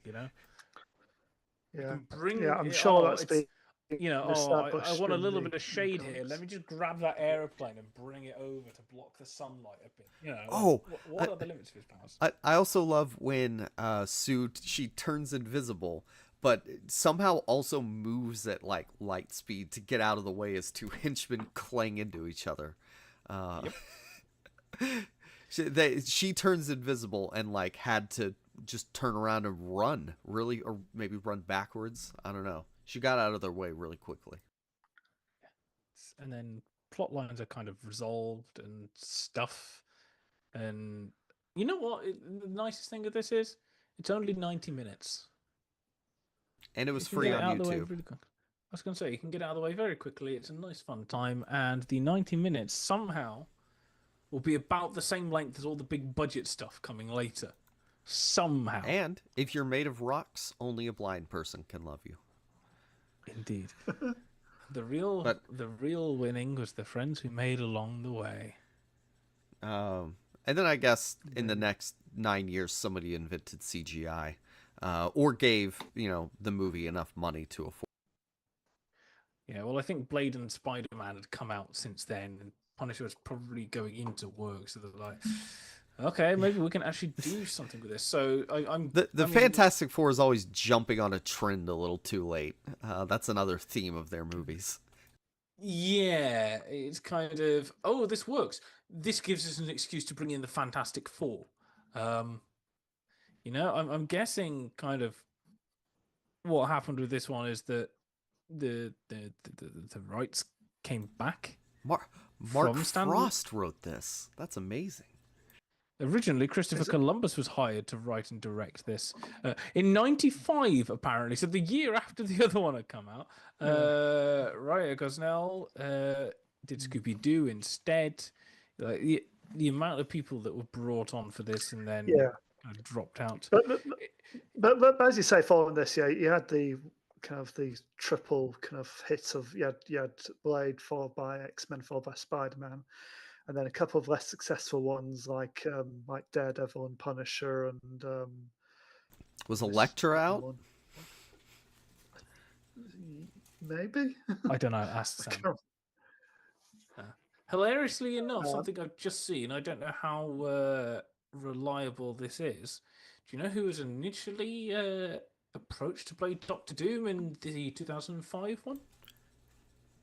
Yeah, bring. I'm sure that's been. I want a little bit of shade here. Let me just grab that aeroplane and bring it over to block the sunlight a bit. What are the limits of his powers? I also love when Sue, she turns invisible, but somehow also moves at like light speed to get out of the way as two henchmen clang into each other. She turns invisible and like had to just turn around and run, really, or maybe run backwards. I don't know. She got out of their way really quickly. And then plot lines are kind of resolved and stuff. And you know what? The nicest thing of this is it's only 90 minutes. And it was free on YouTube. I was going to say, you can get out of the way very quickly. It's a nice, fun time. And the 90 minutes somehow will be about the same length as all the big budget stuff coming later. Somehow. And if you're made of rocks, only a blind person can love you. Indeed. The real winning was the friends we made along the way. And then I guess in the next 9 years, somebody invented CGI, or gave the movie enough money to afford. Yeah, well, I think Blade and Spider-Man had come out since then, and Punisher was probably going into work, so they're like, okay, maybe we can actually do something with this. So the Fantastic Four is always jumping on a trend a little too late. That's another theme of their movies. Yeah, it's kind of, this works. This gives us an excuse to bring in the Fantastic Four. I'm guessing kind of what happened with this one is that the rights came back. Mark Frost wrote this. That's amazing. Originally, Christopher Columbus was hired to write and direct this in '95, apparently. So the year after the other one had come out, Ryan Gosnell did Scooby-Doo instead. The amount of people that were brought on for this and then kind of dropped out. But as you say, following this, you had the kind of the triple kind of hits of you had Blade followed by X-Men followed by Spider-Man. And then a couple of less successful ones like Daredevil and Punisher and was Elektra out? One. Maybe. I don't know. Ask Sam. Hilariously enough, something I've just seen. I don't know how reliable this is. Do you know who was initially approached to play Doctor Doom in the 2005 one?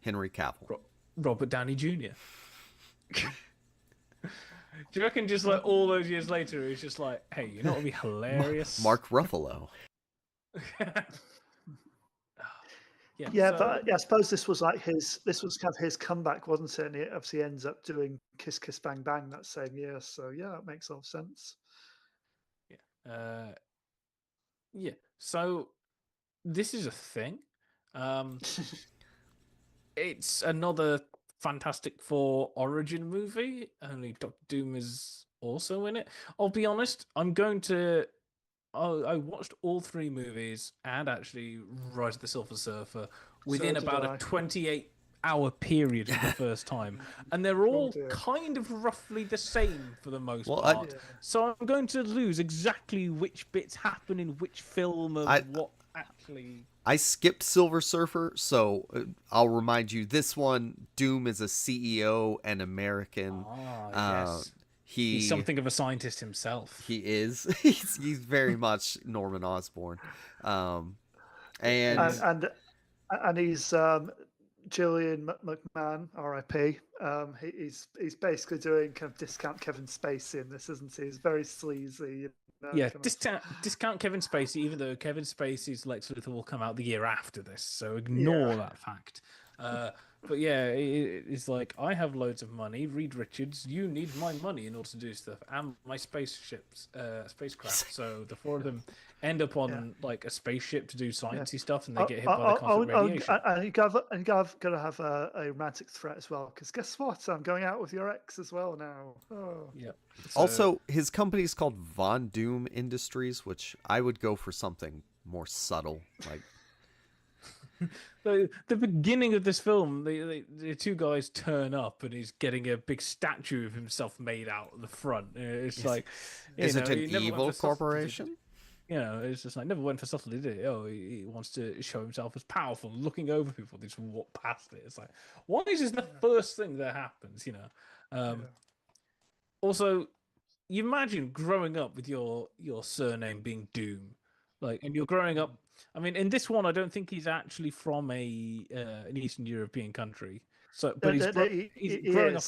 Henry Cavill. Robert Downey Jr. Do you reckon just like all those years later, it's just like, hey, you know what would be hilarious? Mark Ruffalo. But I suppose this was like this was kind of his comeback, wasn't it? And he obviously ends up doing Kiss Kiss Bang Bang that same year. So yeah, it makes all sense. So this is a thing. It's another Fantastic Four origin movie, only Doctor Doom is also in it. I'll be honest, I watched all three movies and actually Rise of the Silver Surfer within about a 28-hour period for the first time. And they're all kind of roughly the same for the most part. So I'm going to lose exactly which bits happen in which film and what actually... I skipped Silver Surfer, so I'll remind you, this one, Doom is a CEO and American. Yes. He's something of a scientist himself. He is. He's very much Norman Osborn. And he's Gillian McMahon, R.I.P. He's basically doing kind of discount Kevin Spacey in this, isn't he? He's very sleazy. Discount Kevin Spacey, even though Kevin Spacey's Lex Luthor will come out the year after this, so ignore that fact. But yeah, it's like, I have loads of money. Reed Richards, you need my money in order to do stuff, and my spacecraft. So the four of them end up on like a spaceship to do sciencey stuff, and they get hit by the cosmic radiation. And you got to have a romantic threat as well, because guess what? I'm going out with your ex as well now. Yeah. Also, his company is called Von Doom Industries, which I would go for something more subtle, like. The beginning of this film, the two guys turn up and he's getting a big statue of himself made out in the front. It's like, Is it an he never went evil for subtlety, corporation? it's just like never went for subtlety, did it? Oh, he wants to show himself as powerful, looking over people. They just walk past it. It's like, why is this the first thing that happens? Also, you imagine growing up with your surname being Doom, and you're growing up. I mean, in this one, I don't think he's actually from an Eastern European country. So, but he's growing up.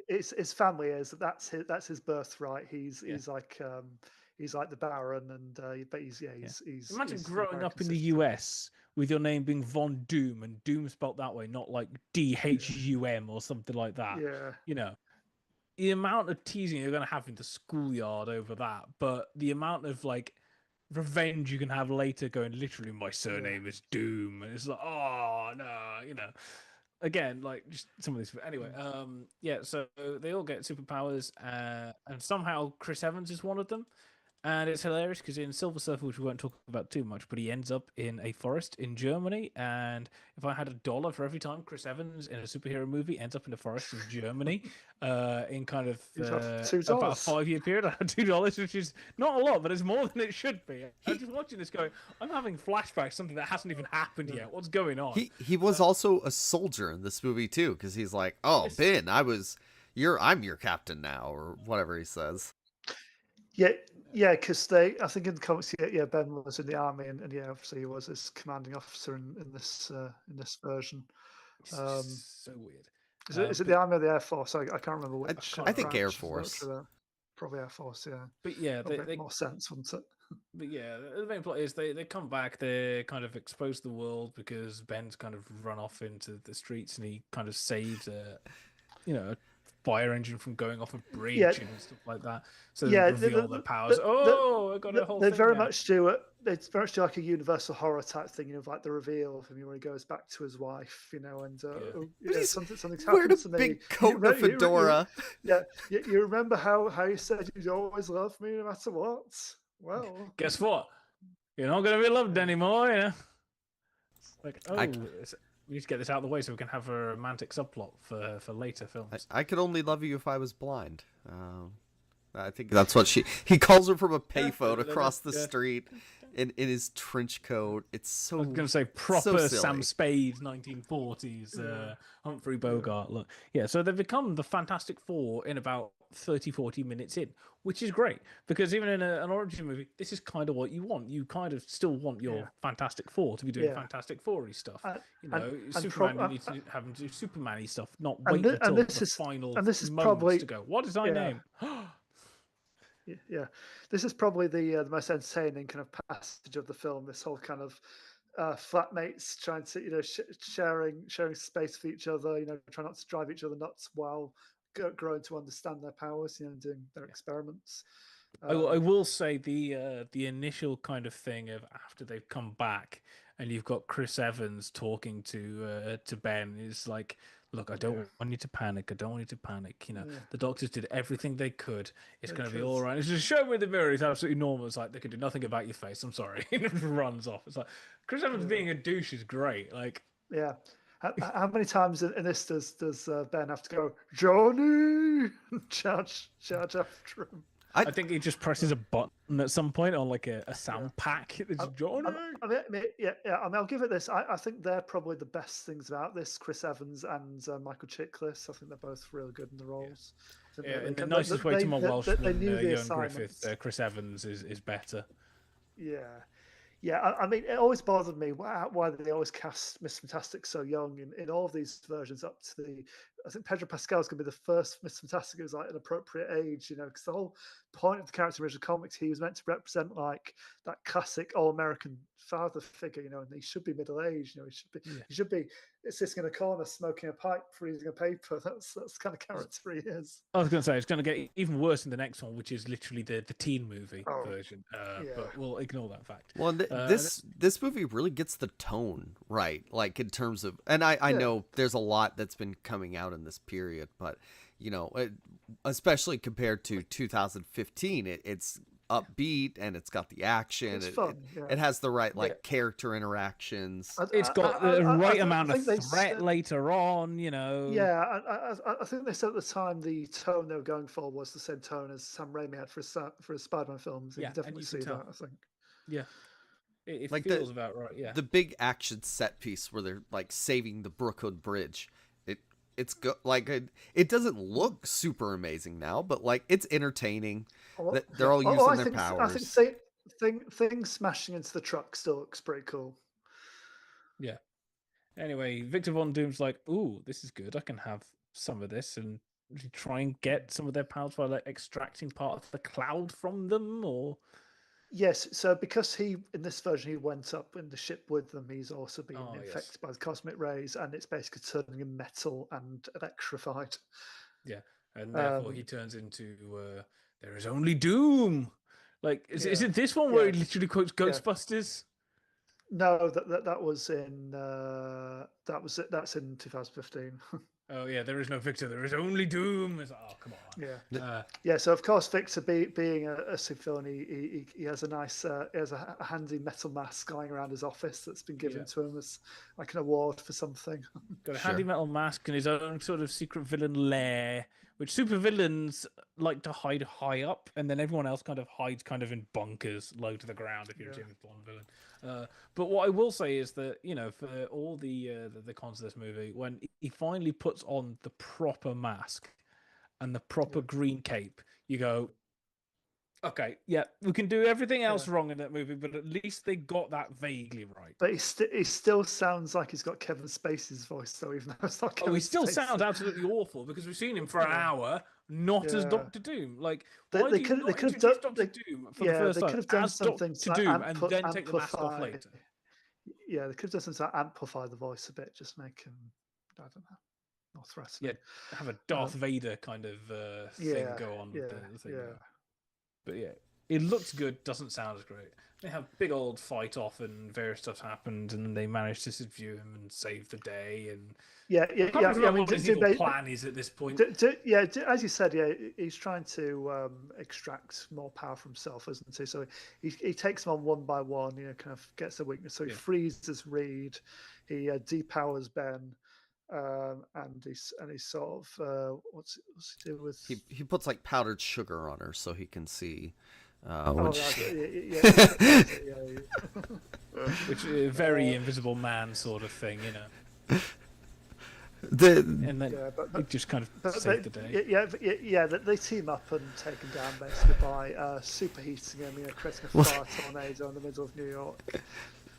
His family is that's his birthright. He's like the Baron, and but he's imagine growing up in the US with your name being Von Doom and Doom spelt that way, not like DHUM or something like that. Yeah. The amount of teasing you're going to have in the schoolyard over that, but the amount of revenge you can have later going, literally, my surname is Doom. And it's like, oh, no, Again, just some of this. Anyway, so they all get superpowers, and somehow Chris Evans is one of them. And it's hilarious because in Silver Surfer, which we won't talk about too much, but he ends up in a forest in Germany. And if I had $1 for every time Chris Evans in a superhero movie ends up in a forest in Germany, in kind of about a 5-year period, I had $2, which is not a lot, but it's more than it should be. I'm just watching this going, I'm having flashbacks, something that hasn't even happened yet. What's going on? He was also a soldier in this movie too, because he's like, oh, Ben, I'm your captain now, or whatever he says. Yeah, because I think in the comics, Ben was in the army, and obviously he was his commanding officer in this version. So weird. Is it the army or the Air Force? I can't remember which. I think Air Force. Probably Air Force, yeah. But yeah, they make more sense, wouldn't it? But yeah, the main plot is they come back, they kind of expose the world because Ben's kind of run off into the streets, and he kind of saves a fire engine from going off a bridge and stuff like that. So they reveal their powers. I got a whole thing. They very much do it. It's very much like a universal horror type thing, like the reveal of him where he goes back to his wife, and something's happened to me. Big coat and fedora. You remember how you said you'd always love me no matter what? Well, guess what? You're not going to be loved anymore. We need to get this out of the way so we can have a romantic subplot for later films. I could only love you if I was blind. I think that's what he calls her from a payphone across the street in his trench coat. It's so. I was going to say proper Sam Spade 1940s Humphrey Bogart look. Yeah, so they become the Fantastic Four in about 30-40 minutes in, which is great because even in an origin movie, this is kind of what you want. You kind of still want your Fantastic Four to be doing Fantastic Four-y stuff. Superman, you need to have him do Superman-y stuff, not wait until the final moments to go. What is my name? Yeah, this is probably the most entertaining kind of passage of the film. This whole kind of flatmates trying to sharing space for each other, trying not to drive each other nuts while growing to understand their powers, doing their experiments. I will say the initial kind of thing of after they've come back and you've got Chris Evans talking to Ben is like, look, I don't want you to panic. I don't want you to panic. The doctors did everything they could. It's going to be all right. It's just show me the mirror. It's absolutely normal. It's like they can do nothing about your face. I'm sorry. It runs off. It's like Chris Evans being a douche is great. Yeah. How many times in this does Ben have to go, Johnny, charge after him? I think he just presses a button at some point on a sound pack. It's Johnny. I'll give it this. I think they're probably the best things about this. Chris Evans and Michael Chiklis. I think they're both really good in the roles. In the nicest way to my Welshman, Ewan Griffith, Chris Evans is better. Yeah, I mean, it always bothered me why they always cast Mr. Fantastic so young in all of these versions up to I think Pedro Pascal's going to be the first Mr. Fantastic who's an appropriate age, because the whole point of the character in the original comics, he was meant to represent that classic all-American father figure, and he should be middle-aged, he should be sitting in a corner smoking a pipe, reading a paper. That's the kind of character he is. I was going to say, it's going to get even worse in the next one, which is literally the teen movie version, but we'll ignore that fact. Well, this movie really gets the tone right, in terms of, and I know there's a lot that's been coming out in this period, but especially compared to 2015, it's upbeat and it's got the action. It's fun. It has the right character interactions. It's got the right amount of threat said, later on, you know. Yeah, I think they said at the time the tone they were going for was the same tone as Sam Raimi had for his Spider-Man films. You can definitely see that, I think. Yeah. It like feels about right, yeah. The big action set piece where they're like saving the Brookwood Bridge. It doesn't look super amazing now, but like it's entertaining. They're all using their powers. I think things smashing into the truck still looks pretty cool. Yeah. Anyway, Victor Von Doom's like, ooh, this is good. I can have some of this and try and get some of their powers by like extracting part of the cloud from them, or. Yes, so because in this version he went up in the ship with them, he's also been infected by the cosmic rays, and it's basically turning him metal and electrified. Yeah, and therefore he turns into there is only doom. Like, is it this one where he literally quotes Ghostbusters? No, that was in that's in 2015. Oh yeah, there is no Victor. There is only doom. Oh, come on. Yeah. So of course, Victor being a civilian, he has a nice, he has a handy metal mask lying around his office that's been given to him as like an award for something. Got a handy metal mask and his own sort of secret villain lair, which supervillains like to hide high up, and then everyone else kind of hides kind of in bunkers low to the ground if you're a James Bond villain. But what I will say is that, you know, for all the cons of this movie, when he finally puts on the proper mask and the proper green cape, you go, okay, yeah, we can do everything else wrong in that movie, but at least they got that vaguely right. But he still sounds like he's got Kevin Spacey's voice, though, even though it's not Kevin he still Spacey. sounds absolutely awful because we've seen him for an hour, not as Doctor Doom. Like, why they could have done Doctor Doom for the first time as Doctor Doom and then take the mask off later? Yeah, they could have done something to amplify the voice a bit, just make him, I don't know, more threatening. Yeah, have a Darth Vader kind of thing go on with the thing. Yeah. But yeah, it looks good, doesn't sound as great. They have big old fight off and various stuff happened, and they manage to subdue him and save the day. And I mean, what his evil plan is at this point. As you said, he's trying to extract more power from himself, isn't he? So he takes them on one by one. You know, kind of gets a weakness. So he freezes Reed, he depowers Ben, and he's sort of what's he do with? He puts like powdered sugar on her so he can see. Which is a very Invisible Man sort of thing, you know. And then it just kind of saved the day. They team up and take him down basically by superheating him, you know, creating a fire tornado in the middle of New York,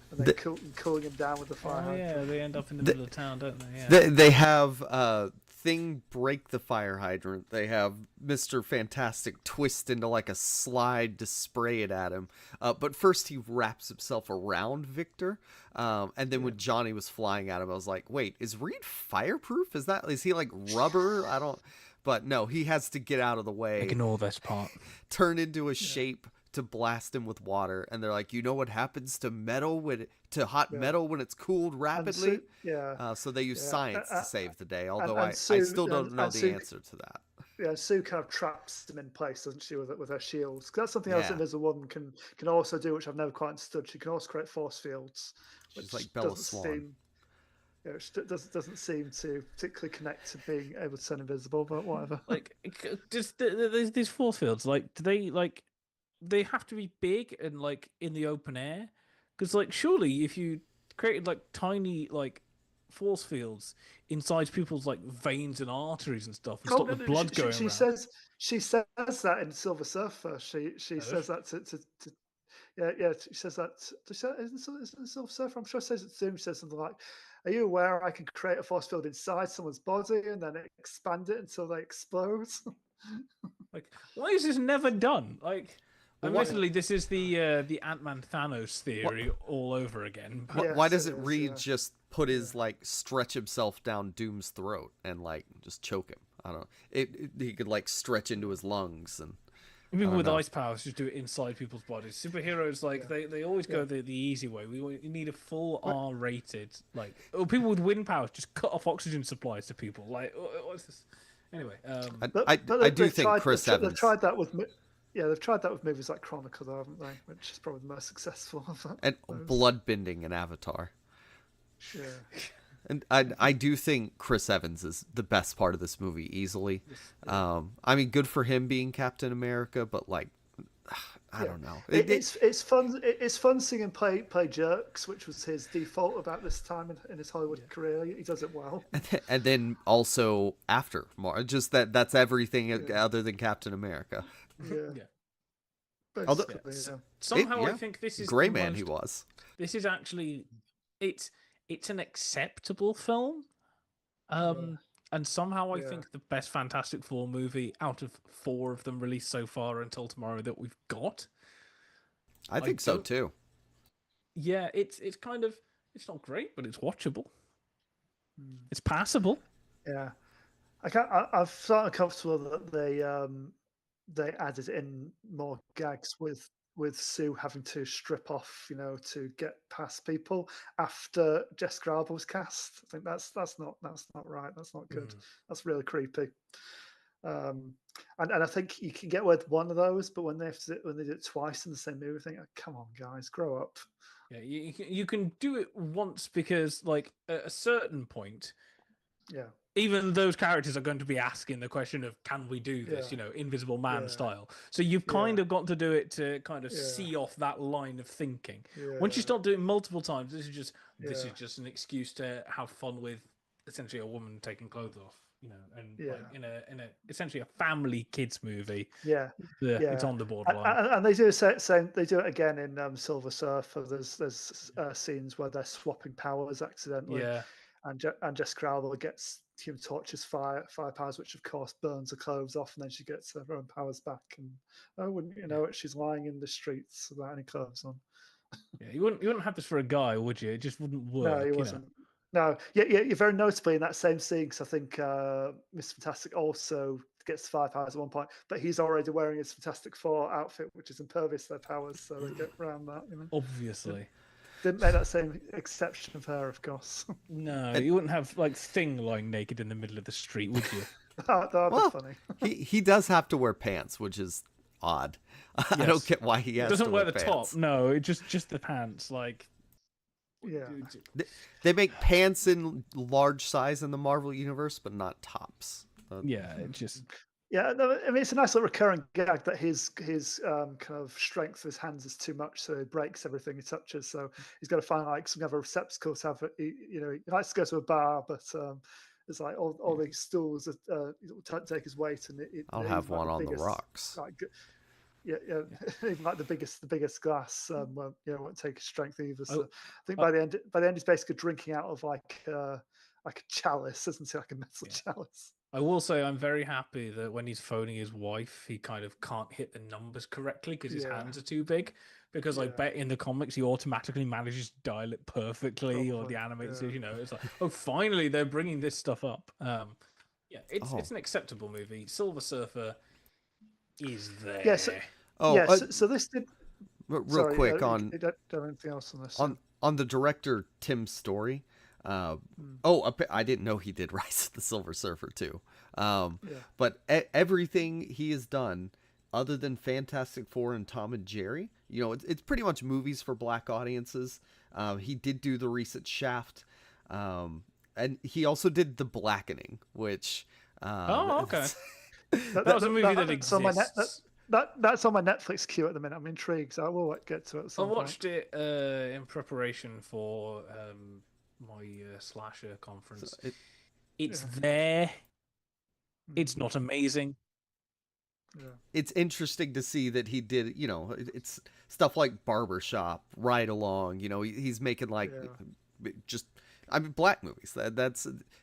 and then cooling him down with the fire. Oh yeah, they end up in the middle of town, don't they? Yeah. They have Thing break the fire hydrant. They have Mr. Fantastic twist into like a slide to spray it at him. But first he wraps himself around Victor. And then when Johnny was flying at him, I was like, wait, is Reed fireproof? Is he like rubber? But no, he has to get out of the way. Ignore this part. Turn into a shape to blast him with water, and they're like, you know what happens to metal hot metal when it's cooled rapidly? So they use science to save the day, although I still don't know the answer to that. Yeah, Sue kind of traps him in place, doesn't she, with her shields? Because that's something else that Invisible Woman can also do, which I've never quite understood. She can also create force fields. She's like Bella Swan. Which doesn't seem to particularly connect to being able to turn invisible, but whatever. Like, just these force fields, like, do they like? They have to be big and like in the open air, because like surely if you created like tiny like force fields inside people's like veins and arteries and stuff and stop the blood going around. She says that in Silver Surfer. She says that to she says that. Isn't Silver Surfer? I'm sure it says it to him. She says something like, "Are you aware I can create a force field inside someone's body and then expand it until they explode?" Like, why is this never done? Like. Admittedly, this is the Ant-Man Thanos theory all over again. Why doesn't Reed just put his like stretch himself down Doom's throat and like just choke him? I don't know. He could like stretch into his lungs and. People with ice powers just do it inside people's bodies. Superheroes like they always go the easy way. We need a full R-rated like. Or people with wind powers just cut off oxygen supplies to people. Like what's this? Anyway, I do think Chris Evans. They tried that with. Yeah, they've tried that with movies like Chronicle, though, haven't they? Which is probably the most successful of that. And bloodbending in Avatar. Yeah. And I do think Chris Evans is the best part of this movie easily. I mean, good for him being Captain America, but like, I don't know. It's fun. It's fun seeing him play jerks, which was his default about this time in his Hollywood career. He does it well. And then also after just that's everything other than Captain America. Yeah. Although, somehow I think this is Gray Man. He was. This is actually it's an acceptable film. And somehow I think the best Fantastic Four movie out of 4 of them released so far until tomorrow that we've got. I think so too. Yeah, it's kind of, it's not great, but it's watchable. It's passable. Yeah, I've felt uncomfortable that they added in more gags with Sue having to strip off, to get past people after Jessica Alba was cast. I think that's not right. That's not good. That's really creepy. And I think you can get away with one of those, but when they do it twice in the same movie, I think, oh, come on, guys, grow up. Yeah, you can do it once because, like, at a certain point, even those characters are going to be asking the question of, can we do this, Invisible Man style. So you've kind of got to do it to kind of see off that line of thinking. Once you start doing it multiple times, this is just an excuse to have fun with essentially a woman taking clothes off, like in a essentially a family kids movie. It's on the borderline. And they do the same. They do it again in Silver Surfer. There's scenes where they're swapping powers accidentally. And Jessica Alba gets Human Torch's fire powers, which of course burns her clothes off, and then she gets her own powers back. And wouldn't you know it? She's lying in the streets without any clothes on. Yeah, you wouldn't have this for a guy, would you? It just wouldn't work. No, he wasn't. No, you're very notably in that same scene because I think Mr. Fantastic also gets 5 powers at one point, but he's already wearing his Fantastic Four outfit, which is impervious to their powers, so they get around that. Obviously. Didn't make that same exception of her, of course. No, you wouldn't have like Thing lying naked in the middle of the street, would you? That'd be funny. he does have to wear pants, which is odd. Yes. I don't get why he has doesn't to wear the top. No, just the pants. Like, they make pants in large size in the Marvel universe, but not tops. It just. Yeah, no, I mean, it's a nice little recurring gag that his kind of strength of his hands is too much, so he breaks everything he touches. So he's got to find like some kind of receptacle to have. He likes to go to a bar, but it's like all these stools that take his weight, and I'll have one on the rocks. Like, even like the biggest glass won't take his strength either. So I think by the end he's basically drinking out of like a chalice, isn't it? Like a metal chalice. I will say I'm very happy that when he's phoning his wife, he kind of can't hit the numbers correctly because his hands are too big. Because I bet in the comics he automatically manages to dial it perfectly, or the animators, it's like, oh, finally they're bringing this stuff up. It's an acceptable movie. Silver Surfer is there. Yes. So this did. Real quick on. Don't have anything else on this. On the director Tim Story. I didn't know he did Rise of the Silver Surfer too. But everything he has done, other than Fantastic Four and Tom and Jerry, it's pretty much movies for black audiences. He did do the recent Shaft, and he also did The Blackening, which. Okay. that was a movie that exists. That's on my Netflix queue at the minute. I'm intrigued, so I will get to it. I watched it in preparation for my slasher conference. It's there. It's not amazing. It's interesting to see that he did, it's stuff like Barbershop, Ride Along, he's making like black movies.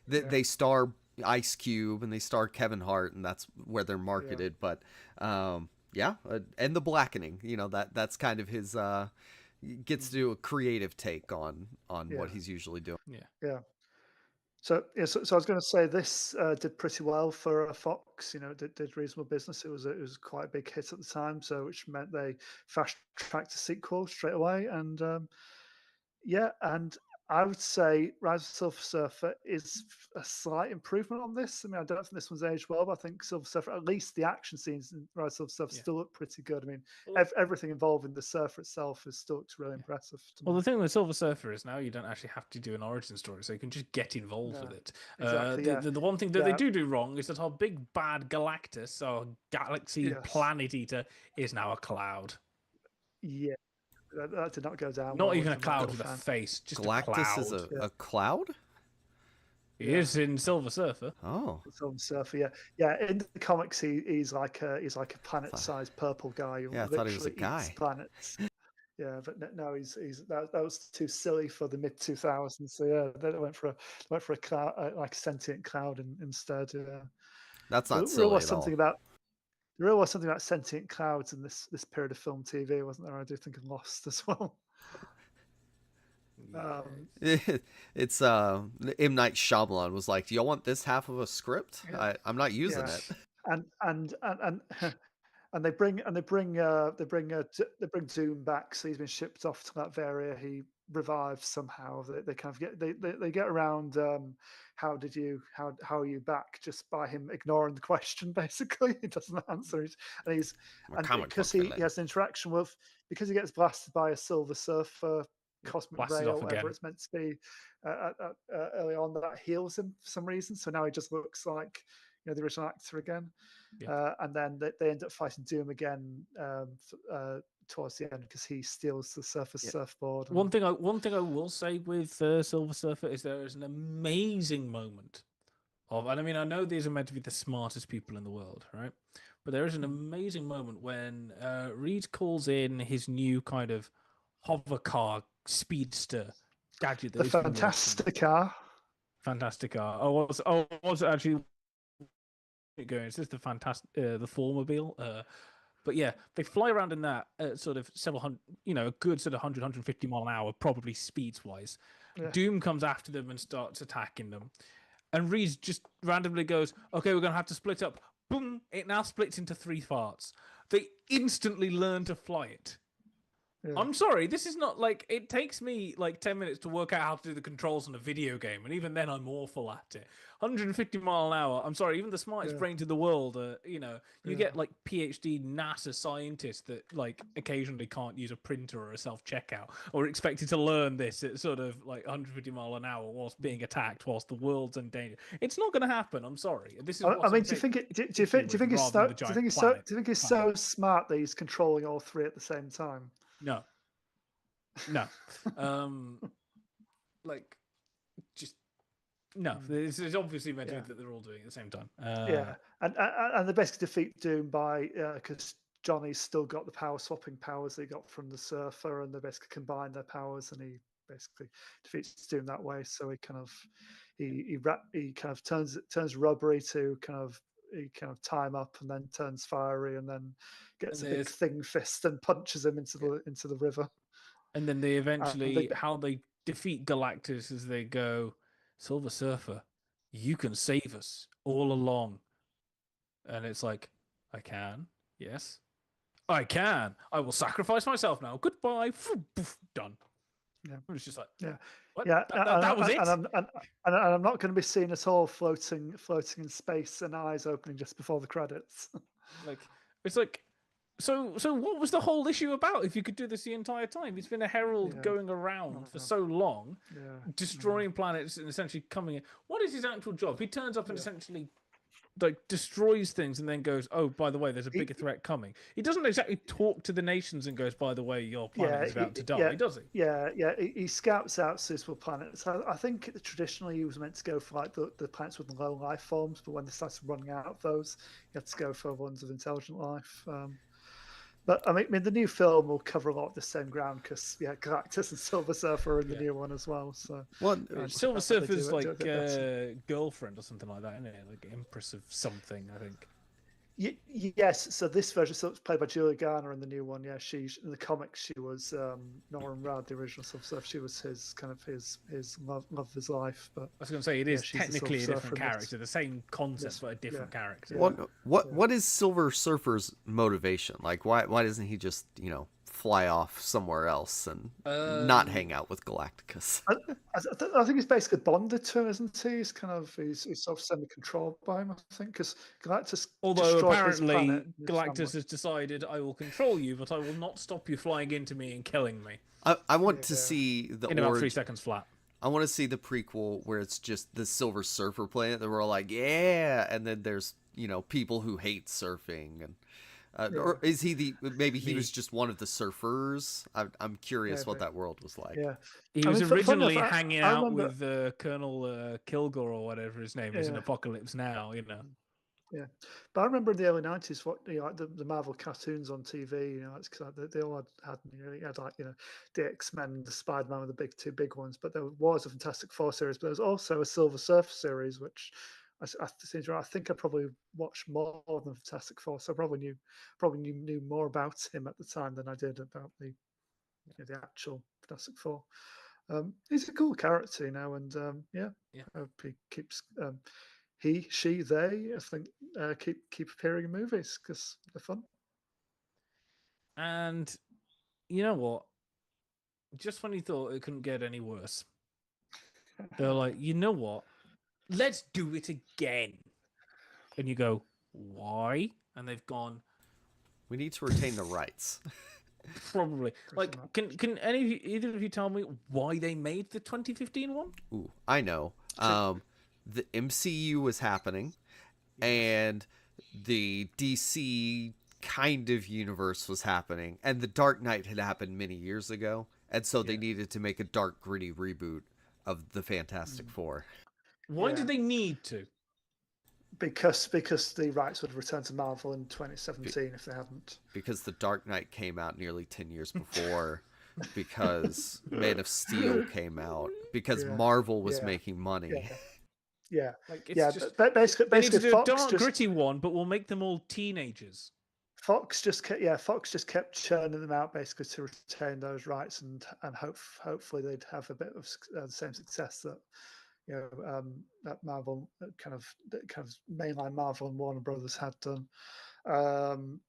They star Ice Cube and they star Kevin Hart, and that's where they're marketed. But and The Blackening, that's kind of his gets to do a creative take on what he's usually doing. So I was going to say this did pretty well for Fox. Did reasonable business. It was quite a big hit at the time, so which meant they fast tracked a sequel straight away. And and I would say Rise of Silver Surfer is a slight improvement on this. I mean, I don't think this one's aged well, but I think Silver Surfer, at least the action scenes in Rise of Silver Surfer, Yeah. still look pretty good. I mean, Well, everything involving the Surfer itself is still looks really impressive to Well, me. the thing with Silver Surfer is now you don't actually have to do an origin story, so you can just get involved No, with it. exactly. Yeah. The one thing that they Yeah. do wrong is that our big bad Galactus, our galaxy Yes. planet eater, is now a cloud. Yeah. That did not go down. Not well even a with cloud the with a fan. face, just a Galactus cloud. is Yeah. a cloud? He is in Silver Surfer. Oh. Silver Surfer, yeah, yeah. In the comics, he's like a planet-sized purple guy who Yeah, I thought he was a literally eats guy. planets. Yeah, but no, he's that was too silly for the mid 2000s. So yeah, they went for a cloud, like a sentient cloud instead. Yeah. That's not There silly was at something all. about sentient clouds in this period of film TV, wasn't there? I do think of Lost as well. It's M. Night Shyamalan was like, "Do y'all want this half of a script? Yeah. I'm not using Yeah. it." And they bring Doom back. So he's been shipped off to that area. He revives somehow. They kind of they get around. How are you back? Just by him ignoring the question. Basically, he doesn't answer it, and because he has an interaction with, because he gets blasted by a Silver Surfer cosmic Blasted ray or off whatever again. it's meant to be early on, that heals him for some reason. So now he just looks like the original actor again. Yeah. And then they end up fighting Doom again towards the end because he steals the Surfer's surfboard. One thing I will say with Silver Surfer is there is an amazing moment of, and I mean, I know these are meant to be the smartest people in the world, right? But there is an amazing moment when Reed calls in his new kind of hover car speedster gadget. The Fantastic Car. Fantastic car. Was actually going. It's just the fantastic, the Four-mobile. But yeah, they fly around in that sort of several hundred, a good sort of 100, 150 mile an hour, probably speeds wise. Yeah. Doom comes after them and starts attacking them. And Reed just randomly goes, "Okay, we're going to have to split up." Boom! It now splits into 3 parts. They instantly learn to fly it. Yeah. I'm sorry, this is not like, it takes me like 10 minutes to work out how to do the controls on a video game, and even then I'm awful at it. 150 mile an hour, I'm sorry, even the smartest brains in the world, you get like PhD NASA scientists that like occasionally can't use a printer or a self-checkout, or expected to learn this at sort of like 150 mile an hour whilst being attacked whilst the world's in danger. It's not going to happen, I'm sorry. This is I mean, do you think he's so smart that he's controlling all 3 at the same time? No. Like, just no. This is obviously meant to be that they're all doing it at the same time. And they basically defeat Doom by because Johnny's still got the power swapping powers they got from the Surfer, and they basically combine their powers, and he basically defeats Doom that way. So he kind of turns rubbery to kind of time up, and then turns fiery, and then gets a big thing fist and punches him into the river. And then they eventually, how they defeat Galactus is they go, "Silver Surfer, you can save us all along." And it's like, "I can, yes, I can. I will sacrifice myself now. Goodbye." Done. Yeah, it was just like, what? Yeah, that was it. And I'm not going to be seen at all floating in space and eyes opening just before the credits. Like, it's like, so what was the whole issue about? If you could do this the entire time, he's been a herald going around for so long, destroying planets and essentially coming in. What is his actual job? He turns up and essentially like destroys things and then goes, "Oh, by the way, there's a bigger threat coming." He doesn't exactly talk to the nations and goes, "By the way, your planet is about to die," does he? Yeah. He scouts out suitable planets. I think traditionally he was meant to go for like the planets with low life forms, but when they started running out of those, you had to go for ones of intelligent life. But I mean, the new film will cover a lot of the same ground because Galactus and Silver Surfer are in the new one as well. So Silver Surfer's like girlfriend or something like that, isn't it? Like Empress of something, I think. Yes. So this version, so it's played by Julia Garner in the new one. Yeah, she in the comics she was Norman Rad, the original Silver Surfer. She was his love of his life. But I was going to say it is technically a different character, the same concept but a different character. What is Silver Surfer's motivation? Like, why doesn't he just fly off somewhere else and not hang out with Galactus? I think he's basically bonded to him, isn't he? He's sort of semi-controlled by him, I think, because Galactus Although destroyed his apparently planet. and his Galactus family. has decided, I will control you, but I will not stop you flying into me and killing me. I want to see the in about 3 seconds flat. I want to see the prequel where it's just the Silver Surfer planet that we're all like, yeah, and then there's people who hate surfing, and or is he maybe he was just one of the surfers? I'm curious what that world was like. Yeah, he was originally hanging out with Colonel Kilgore or whatever his name is in Apocalypse Now, Yeah, but I remember in the early '90s, like the Marvel cartoons on TV. It's cause they all had like the X-Men, the Spider-Man, were the two big ones. But there was a Fantastic Four series, but there was also a Silver Surfer series, which I think I probably watched more than Fantastic Four, so I probably knew more about him at the time than I did about the actual Fantastic Four. He's a cool character, and I hope he keeps. He, she, they, I think, keep appearing in movies because they're fun. And you know what? Just when you thought it couldn't get any worse, they're like, you know what? Let's do it again. And you go, why? And they've gone, we need to retain the rights. Probably. Like, can either of you tell me why they made the 2015 one? Ooh, I know. The MCU was happening, and the DC kind of universe was happening, and the Dark Knight had happened many years ago, and so they needed to make a dark, gritty reboot of the Fantastic Four. Why did they need to? Because the rights would have returned to Marvel in 2017 if they hadn't. Because the Dark Knight came out nearly 10 years before. Because Man of Steel came out. Because Marvel was making money. Yeah, basically, they need to do a dark, gritty one, but we'll make them all teenagers. Fox just kept churning them out basically to retain those rights, and hopefully they'd have a bit of the same success that that Marvel kind of mainline Marvel and Warner Brothers had done, and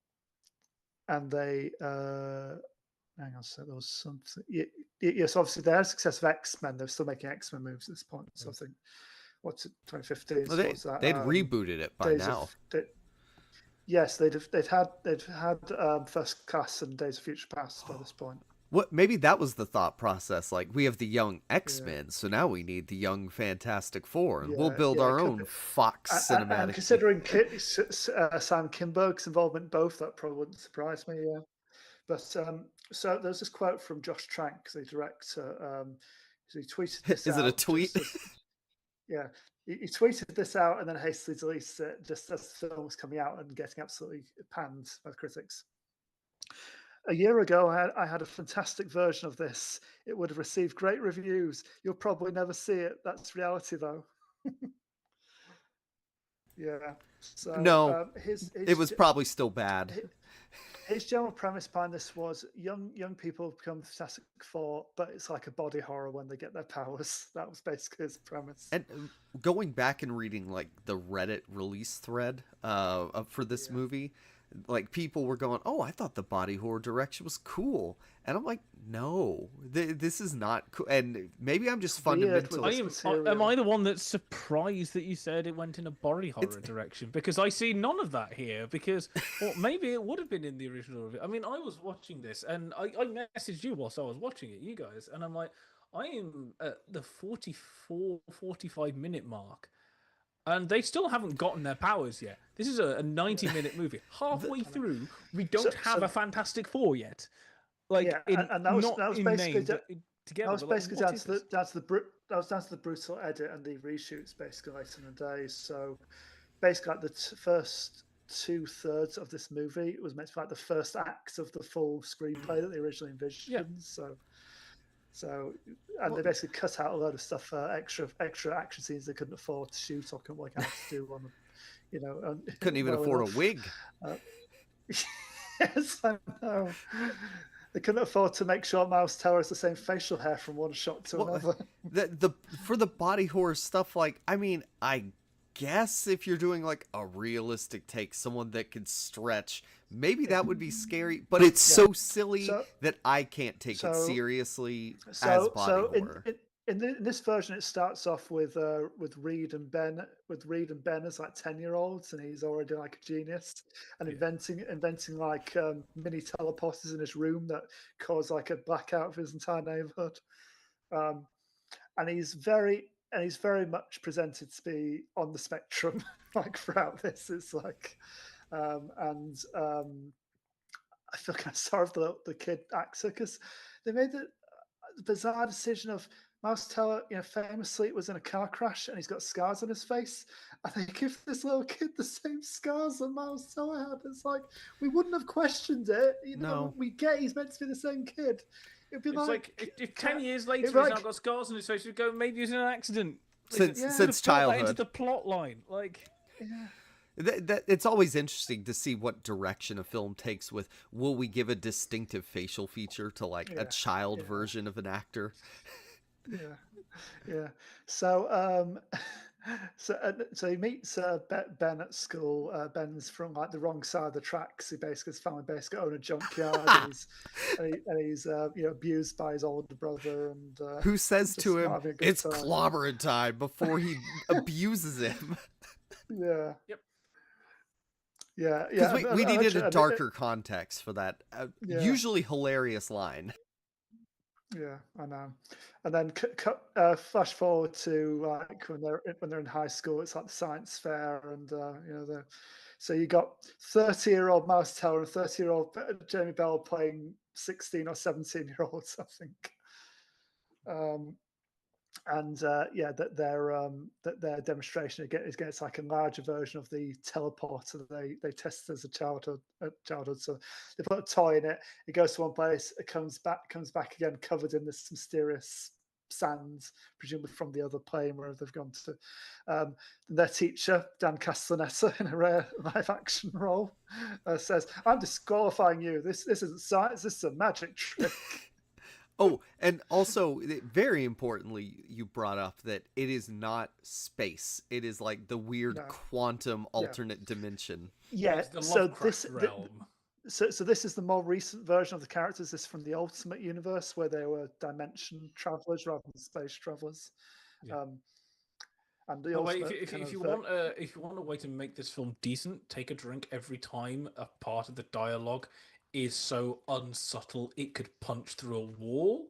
they hang on, so there was something. Yes, obviously they had success of X-Men. They're still making X-Men movies at this point. So I think. What's it? 2015. Well, they'd rebooted it by now. Yes, they'd had First Class and Days of Future Past by this point. What? Maybe that was the thought process. Like, we have the young X-Men, so now we need the young Fantastic Four, and we'll build our own Fox cinematic. And considering Sam Kinberg's involvement in both, that probably wouldn't surprise me. Yeah, but so there's this quote from Josh Trank, the director. He tweeted this out. Is it a tweet? Yeah, he tweeted this out and then hastily deleted it just as the film was coming out and getting absolutely panned by the critics. A year ago, I had a fantastic version of this. It would have received great reviews. You'll probably never see it. That's reality, though. Yeah. So, no, it was probably still bad. His general premise behind this was young people become Fantastic Four, but it's like a body horror when they get their powers. That was basically his premise. And going back and reading like the Reddit release thread for this movie, like people were going, "Oh, I thought the body horror direction was cool," and I'm like, "No, this is not cool." And maybe I'm just fundamentally. Am I the one that's surprised that you said it went in a body horror direction? Because I see none of that here. Because maybe it would have been in the original review. I mean, I was watching this, and I messaged you whilst I was watching it, you guys, and I'm like, I am at the 45 minute mark. And they still haven't gotten their powers yet. This is a 90-minute movie. Halfway through, we don't have a Fantastic Four yet. Like, and that was basically together. That was basically down to the brutal edit and the reshoots basically later in the day. So basically, like the first 2/3 of this movie was meant to be like the first act of the full screenplay that they originally envisioned. Yeah. They basically cut out a load of stuff, extra action scenes they couldn't afford to shoot or couldn't work out to do on, couldn't even afford a wig. Yes, I know. They couldn't afford to make sure Miles Teller has the same facial hair from one shot to another. For the body horror stuff, like, I mean, I guess if you're doing like a realistic take, someone that can stretch, maybe that would be scary, but it's so silly that I can't take it seriously as body horror. in this version, it starts off with Reed and Ben, as like 10-year-olds, and he's already like a genius and inventing like mini teleporters in his room that cause like a blackout for his entire neighborhood. And he's very much presented to be on the spectrum like throughout this. It's like I feel kind of sorry for the kid actor because they made the bizarre decision of Miles Teller, famously was in a car crash and he's got scars on his face. And they give this little kid the same scars that Miles Teller had. It's like, we wouldn't have questioned it. No. We get he's meant to be the same kid. It'd be like if 10 years later he's like, now got scars on his face, you'd go, maybe he was in an accident. Since childhood. Into the plot line. Like, it's always interesting to see what direction a film takes with, will we give a distinctive facial feature to like a child version of an actor? Yeah. So so he meets Ben at school. Ben's from like the wrong side of the tracks. He basically his family basically own a junkyard, and he's abused by his older brother. And who says to him, "It's clobbering time," before he abuses him. Yeah. Yep. Yeah. Because we needed a darker context for that usually hilarious line. Yeah, I know. And then flash forward to like when they're in high school. It's like the science fair, and so you got 30-year-old Miles Teller and 30-year-old Jamie Bell playing 16 or 17-year-olds, I think. That their demonstration against like a larger version of the teleporter they tested as a childhood. So they put a toy in it. It goes to one place. It comes back again, covered in this mysterious sand, presumably from the other plane where they've gone to. Their teacher, Dan Castellaneta, in a rare live action role, says, "I'm disqualifying you. This isn't science. This is a magic trick." Oh, and also, very importantly, you brought up that it is not space. It is like the weird quantum alternate dimension. Yeah, so this realm. So this is the more recent version of the characters. This is from the Ultimate Universe, where they were dimension travelers rather than space travelers. Yeah. And the if you want a way to make this film decent, take a drink every time a part of the dialogue is so unsubtle it could punch through a wall.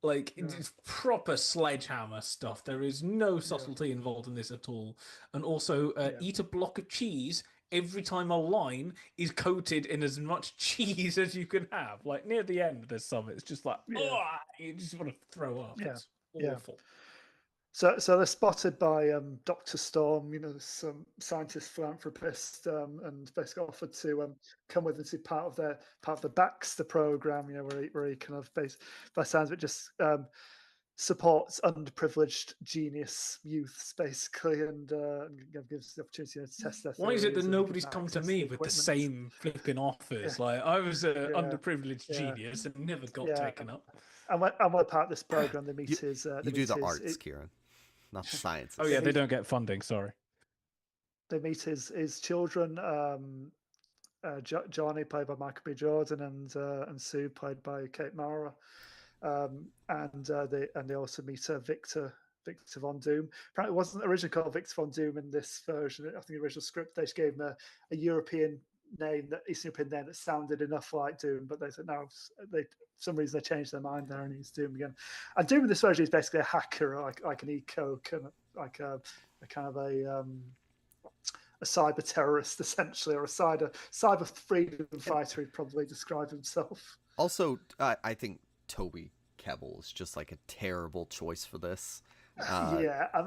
Like, it's proper sledgehammer stuff. There is no subtlety involved in this at all. And also, eat a block of cheese every time a line is coated in as much cheese as you can have. Like, near the end, there's some. It's just like, you just want to throw up. It's awful. So they're spotted by Dr. Storm, this scientist philanthropist, and basically offered to come with and see part of the Baxter program, where he kind of by sounds of it just supports underprivileged genius youths basically, and gives the opportunity to test their. Why is it that nobody's come to me with the same flipping offers? Like, I was an underprivileged genius and never got taken up. And we're part of this program. They meet his. You do the arts, Kieran, not the science. Oh yeah, they don't get funding. Sorry. They meet his children. Johnny, played by Michael B. Jordan, and Sue, played by Kate Mara. And they also meet Victor Von Doom. Apparently, it wasn't originally called Victor Von Doom in this version. I think the original script they just gave him a European name, Eastern European name that sounded enough like Doom, but they said no. For some reason they changed their mind there, and he's Doom again. And Doom in this version is basically a hacker, like an eco kind of like a kind of a cyber terrorist essentially, or a cyber freedom fighter. He'd probably describe himself. Also, I think Toby Kebbell is just like a terrible choice for this. I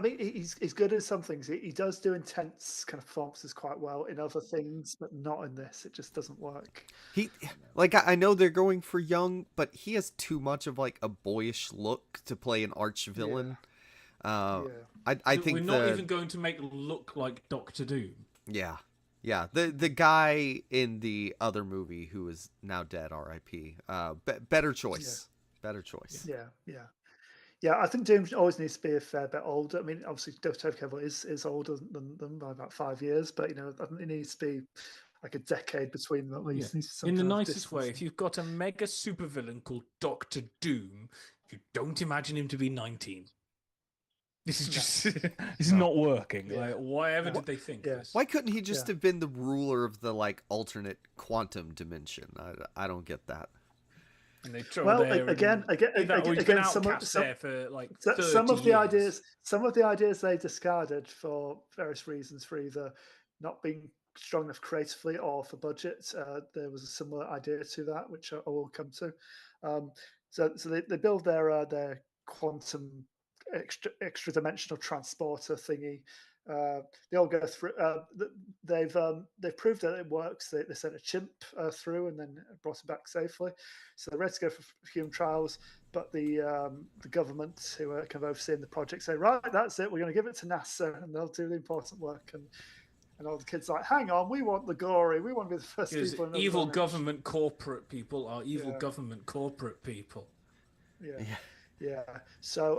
mean, he's good at some things. He does do intense kind of performances quite well in other things, but not in this. It just doesn't work. I know they're going for young, but he has too much of like a boyish look to play an arch villain. I think we're not even going to make it look like Doctor Doom. Yeah. The guy in the other movie who is now dead, R.I.P. Better choice. Better choice. Yeah, I think Doom always needs to be a fair bit older. I mean, obviously, Toby Kebbell is older than them by about 5 years, but I think it needs to be like a decade between them at least. In the nicest way, if you've got a mega supervillain called Doctor Doom, You don't imagine him to be 19. This is just this is not working. Yeah. Like, why ever did they think this? Why couldn't he just have been the ruler of the like alternate quantum dimension? I don't get that. And they throw Well, there again, some there for like 30 some of the years. ideas they discarded for various reasons, for either not being strong enough creatively or for budget. There was a similar idea to that, which I will come to. So they build their quantum extra dimensional transporter thingy. They all go through. They've proved that it works. They sent a chimp through and then brought it back safely. So they're ready to go for human trials. But the government, who are kind of overseeing the project, say, right, that's it. We're going to give it to NASA, and they'll do the important work. And all the kids are like, hang on, we want the glory. We want to be the first people. Evil government corporate people are evil government corporate people. Yeah. So,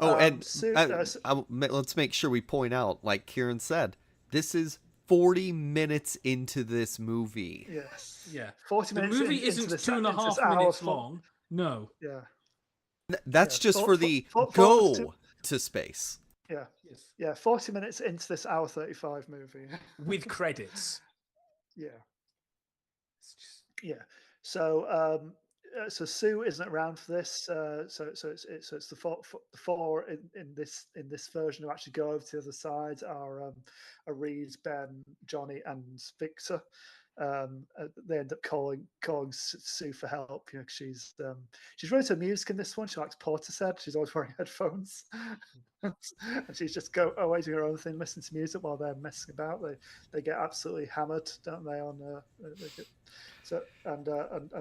let's make sure we point out, like Kieran said, this is 40 minutes into this movie. Yes. Yeah. 40 minutes. The movie isn't 2.5 minutes long. No. Yeah. That's just for the go to space. Yeah. Yes. Yeah. 40 minutes into this hour 35 movie. With credits. Yeah. Yeah. So Sue isn't around for this. So it's the four in this version who actually go over to the other side are Reed, Ben, Johnny, and Victor. They end up calling Sue for help. You know, she's really to music in this one. She likes Portishead. She's always wearing headphones, and she's just away doing her own thing, listening to music while they're messing about. They get absolutely hammered, don't they? And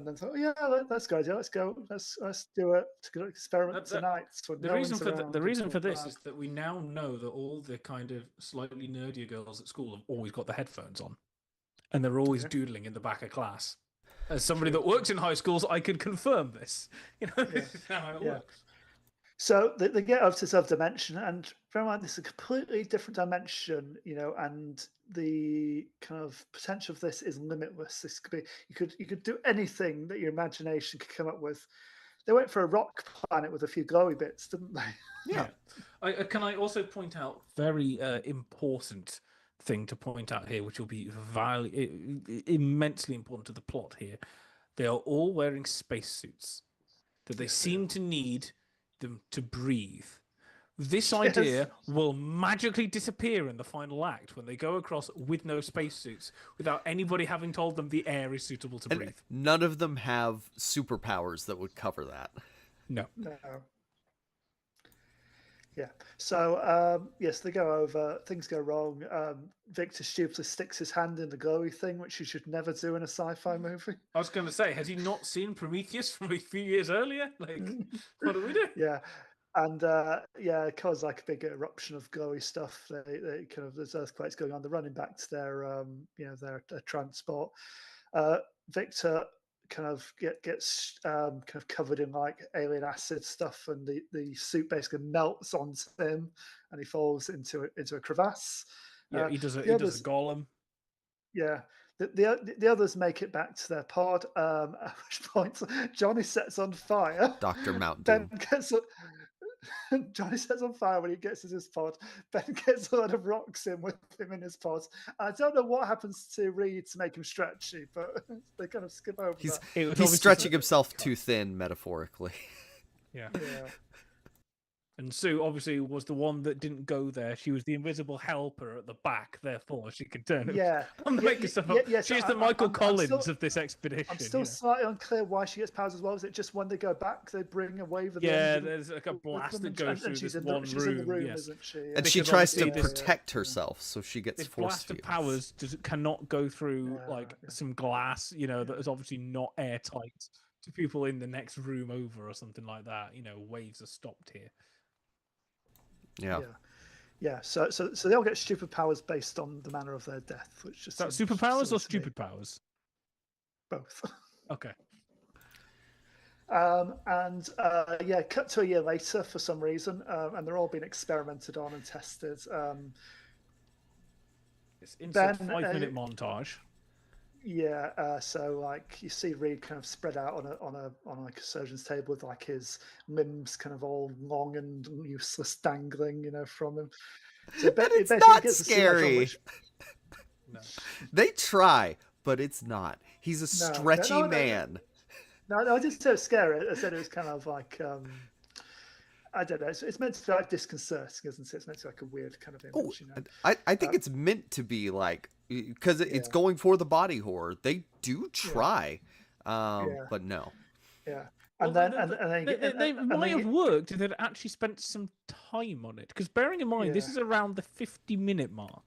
then thought, yeah, let's go. Let's go. Let's do it. Experiment tonight. The reason for this is that we now know that all the kind of slightly nerdier girls at school have always got the headphones on. And they're always doodling in the back of class. As somebody that works in high schools, I could confirm this. You know, this is how it works. So they get over to this other dimension, and bear in mind, this is a completely different dimension, you know, and the kind of potential of this is limitless. This could be you could do anything that your imagination could come up with. They went for a rock planet with a few glowy bits, didn't they? Yeah. Can I also point out very important thing to point out here, which will be immensely important to the plot here. They are all wearing spacesuits that they seem to need them to breathe. This idea will magically disappear in the final act when they go across with no spacesuits without anybody having told them the air is suitable to breathe. None of them have superpowers that would cover that. No. Yeah. So yes, they go over. Things go wrong. Victor stupidly sticks his hand in the glowy thing, which you should never do in a sci-fi movie. I was going to say, has he not seen Prometheus from a few years earlier? Like, what do we do? Yeah. And it caused like a big eruption of glowy stuff. They kind of, there's earthquakes going on. They're running back to their their transport. Victor kind of gets kind of covered in like alien acid stuff, and the suit basically melts onto him, and he falls into a crevasse. Yeah, he does a golem. Yeah. The others make it back to their pod, at which point Johnny sets on fire. Dr. Mountain Doom. Johnny sets on fire when he gets in his pod. Ben gets a lot of rocks in with him in his pod. I don't know what happens to Reed to make him stretchy, but they kind of skip over that. He's stretching himself too thin, metaphorically. Yeah. And Sue obviously was the one that didn't go there. She was the invisible helper at the back, therefore she could turn it. Yeah. I'm making stuff up. She's the Michael Collins of this expedition. I'm still slightly unclear why she gets powers as well. Is it just when they go back, they bring away with them? Yeah, there's like a blast that goes through this one room. She's in the room, isn't she? And she tries to protect herself, so she gets forced to. Blast of powers cannot go through some glass, that is obviously not airtight to people in the next room over or something like that. Waves are stopped here. Yeah. So they all get stupid powers based on the manner of their death, which just superpowers or stupid powers? Both. Okay. Cut to a year later for some reason, and they're all being experimented on and tested. It's insert 5-minute montage. Yeah, so like you see Reed kind of spread out on like a surgeon's table with like his limbs kind of all long and useless dangling, from him. So And it it's basically not gets a scene like John scary. Wick. No. They try, but it's not. He's a No, stretchy man. I didn't say it was scary. I said it was kind of like I don't know. It's meant to be like disconcerting, isn't it? It's meant to be like a weird kind of Oh, image, I think it's meant to be like, because it's Yeah. going for the body horror. They do Yeah. try, Yeah. but no. Yeah. Well, And then they might have worked if they'd actually spent some time on it. Because bearing in mind, this Yeah. is around the 50-minute mark.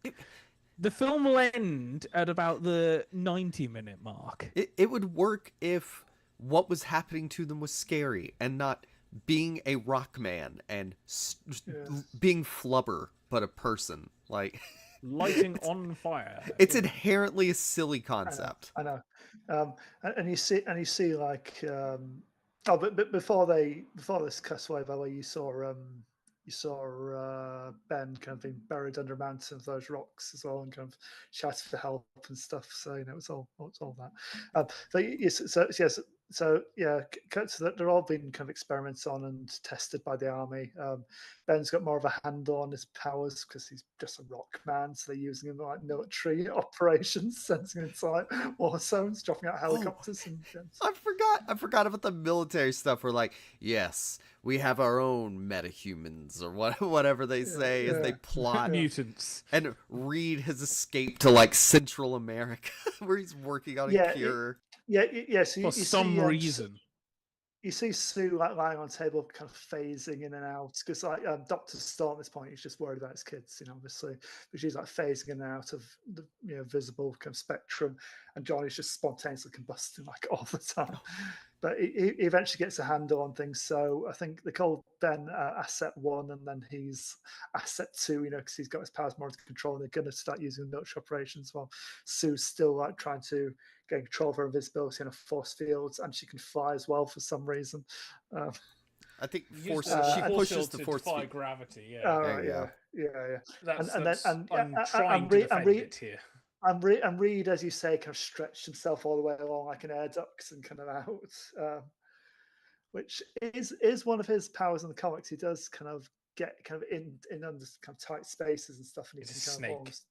The film will end at about the 90-minute mark. It would work if what was happening to them was scary and not being a rock man and being flubber, but a person. Like Lighting on fire. it's inherently a silly concept. I know. And you see like but before this cuss away, by the way, you saw Ben kind of being buried under a mountain of those rocks as well, and kind of shouting for help and stuff. So it's all that. But yes, so yeah, so they're all being kind of experiments on and tested by the army. Ben's got more of a handle on his powers because he's just a rock man, so they're using him like military operations, sending him into like war zones, dropping out helicopters. I forgot about the military stuff. We're like, yes, we have our own metahumans or whatever they say as they plot. Mutants. And Reed has escaped to like Central America where he's working on a cure. So For some reason. You see Sue like lying on a table, kind of phasing in and out, because like Dr. Storm at this point, he's just worried about his kids, obviously, but she's like phasing in and out of the visible kind of spectrum, and Johnny's just spontaneously combusting like all the time. But he eventually gets a handle on things. So I think they call Ben Asset 1, and then he's Asset 2, because he's got his powers more under control, and they're going to start using military operations while Sue's still like trying to get control of her invisibility and her force fields, and she can fly as well for some reason. I think She pushes the force defy field. gravity. Yeah. Yeah. I'm trying to defend it here. And Reed, as you say, kind of stretched himself all the way along like an air duct and kind of out, which is one of his powers in the comics. He does kind of get kind of in under kind of tight spaces and stuff, and he can kind of almost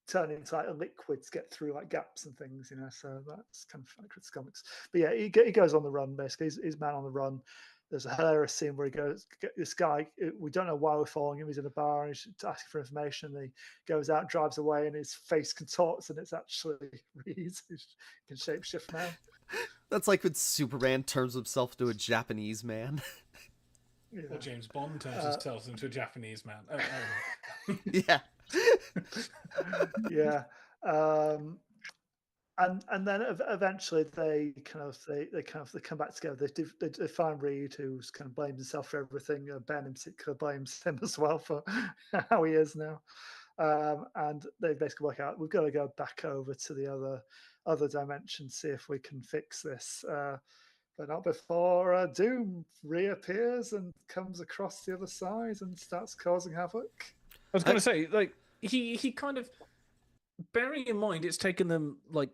turn into like a liquid to get through like gaps and things, so that's kind of accurate to comics. But yeah, he goes on the run basically. He's man on the run. There's a hilarious scene where he goes, this guy, we don't know why we're following him. He's in a bar and he's asking for information. And he goes out, drives away, and his face contorts, and it's actually Reed who can shapeshift now. That's like when Superman turns himself into a Japanese man. Or James Bond turns himself into a Japanese man. Yeah. Yeah. And then eventually they come back together. They find Reed, who's kind of blames himself for everything. Ben in particular blames him as well for how he is now. And they basically work out we've got to go back over to the other dimension, see if we can fix this. But not before Doom reappears and comes across the other side and starts causing havoc. I was going to say, like, he kind of, bearing in mind it's taken them like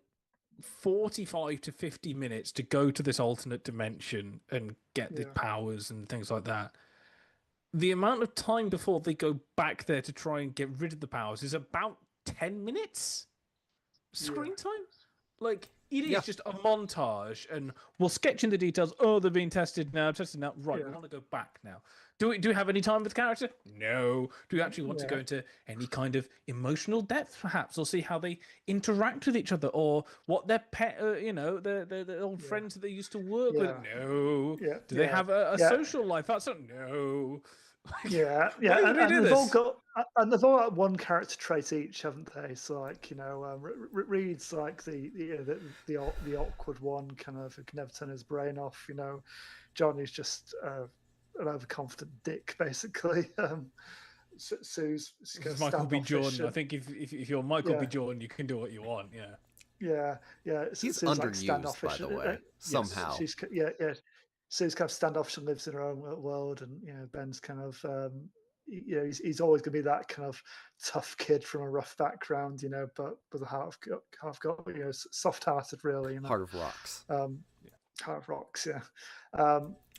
45 to 50 minutes to go to this alternate dimension and get the powers and things like that. The amount of time before they go back there to try and get rid of the powers is about 10 minutes screen time. Like, it is just a montage, and we'll sketch in the details. Oh, they're being tested now. Right, we want to go back now. Do we have any time with the character? No. Do we actually want to go into any kind of emotional depth, perhaps, or see how they interact with each other, or what their pet, their old friends that they used to work with? No. Do they have a social life? That's no. And they've all got one character trait each, haven't they? So like Reed's like the awkward one, kind of who can never turn his brain off. Johnny's just an overconfident dick, basically. Sue's kind of Michael B. Jordan. I think if you're Michael B. Jordan, you can do what you want. Yeah. He's Sue's underused, like by the way. Somehow. Sue's kind of standoffish and lives in her own world, and Ben's kind of he's always going to be that kind of tough kid from a rough background, but with a heart of got soft-hearted, really. Heart of rocks. Heart of rocks, yeah.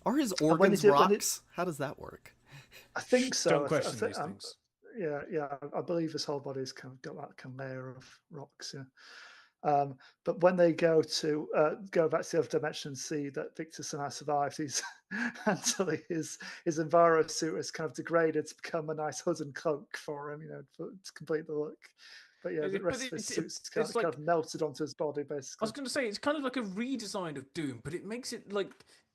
Are his organs rocks? How does that work? I think so. Don't question these things. Yeah. I believe his whole body's kind of got that kind of layer of rocks. Yeah. But when they go back to the other dimension and see that Victor somehow survived, he's until his Enviro suit has kind of degraded to become a nice hood and cloak for him, to complete the look. But yeah, the rest of his suit's kind of melted onto his body, basically. I was going to say, it's kind of like a redesign of Doom, but it makes it like,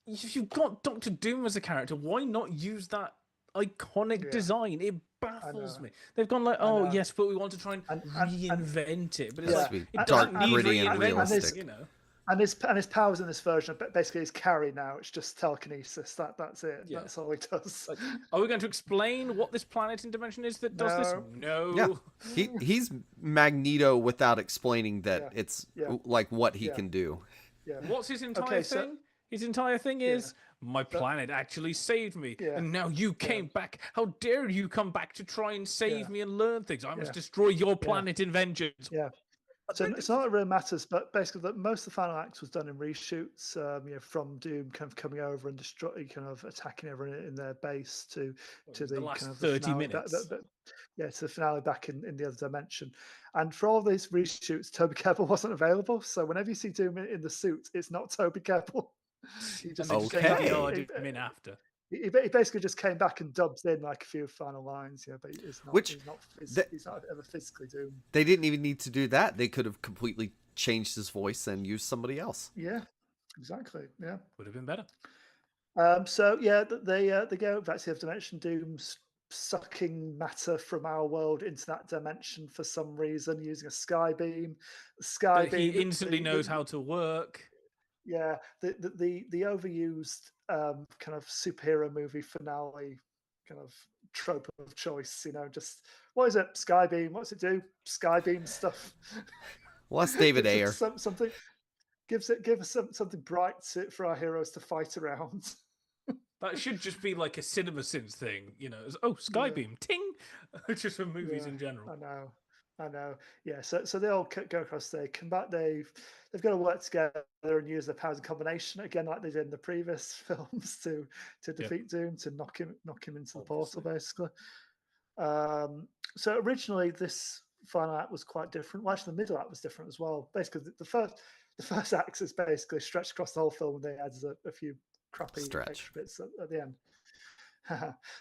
if you've got Doctor Doom as a character, why not use that iconic design? It baffles me. They've gone like, oh yes, but we want to try and reinvent it, but it's like it doesn't need reinventing, And his powers in this version are basically his carry now. It's just telekinesis. That's it. Yeah. That's all he does. Like, are we going to explain what this planet in dimension is that does this? No. Yeah. He's Magneto without explaining that it's like what he can do. Yeah. What's his entire thing? His entire thing is, my planet actually saved me, and now you came back. How dare you come back to try and save me and learn things? I must destroy your planet in vengeance. Yeah. So it's not that it really matters, but basically most of the final act was done in reshoots, from Doom kind of coming over and kind of attacking everyone in their base to the last kind of 30 minutes. to the finale back in the other dimension. And for all these reshoots, Toby Kebbell wasn't available. So whenever you see Doom in the suit, it's not Toby Kebbell. He just came in after. He basically just came back and dubs in like a few final lines, but he's not ever physically Doom. They didn't even need to do that. They could have completely changed his voice and used somebody else. Yeah, exactly. Yeah, would have been better. They go back to the other dimension. Doom's sucking matter from our world into that dimension for some reason using a sky beam. He instantly knows how to work. Yeah, the overused kind of superhero movie finale kind of trope of choice. Just what is it? Skybeam. What's it do? Skybeam stuff. Well, that's David Ayer. Something give us something bright for our heroes to fight around. That should just be like a CinemaSins thing, Skybeam, ting, just for movies in general. I know. Yeah, so they all go across there, come back. They've got to work together and use their powers in combination again, like they did in the previous films, to defeat Doom, to knock him into the portal, basically. So originally, this final act was quite different. Well, actually, the middle act was different as well. Basically, the first act is basically stretched across the whole film, and they added a few crappy extra bits at the end.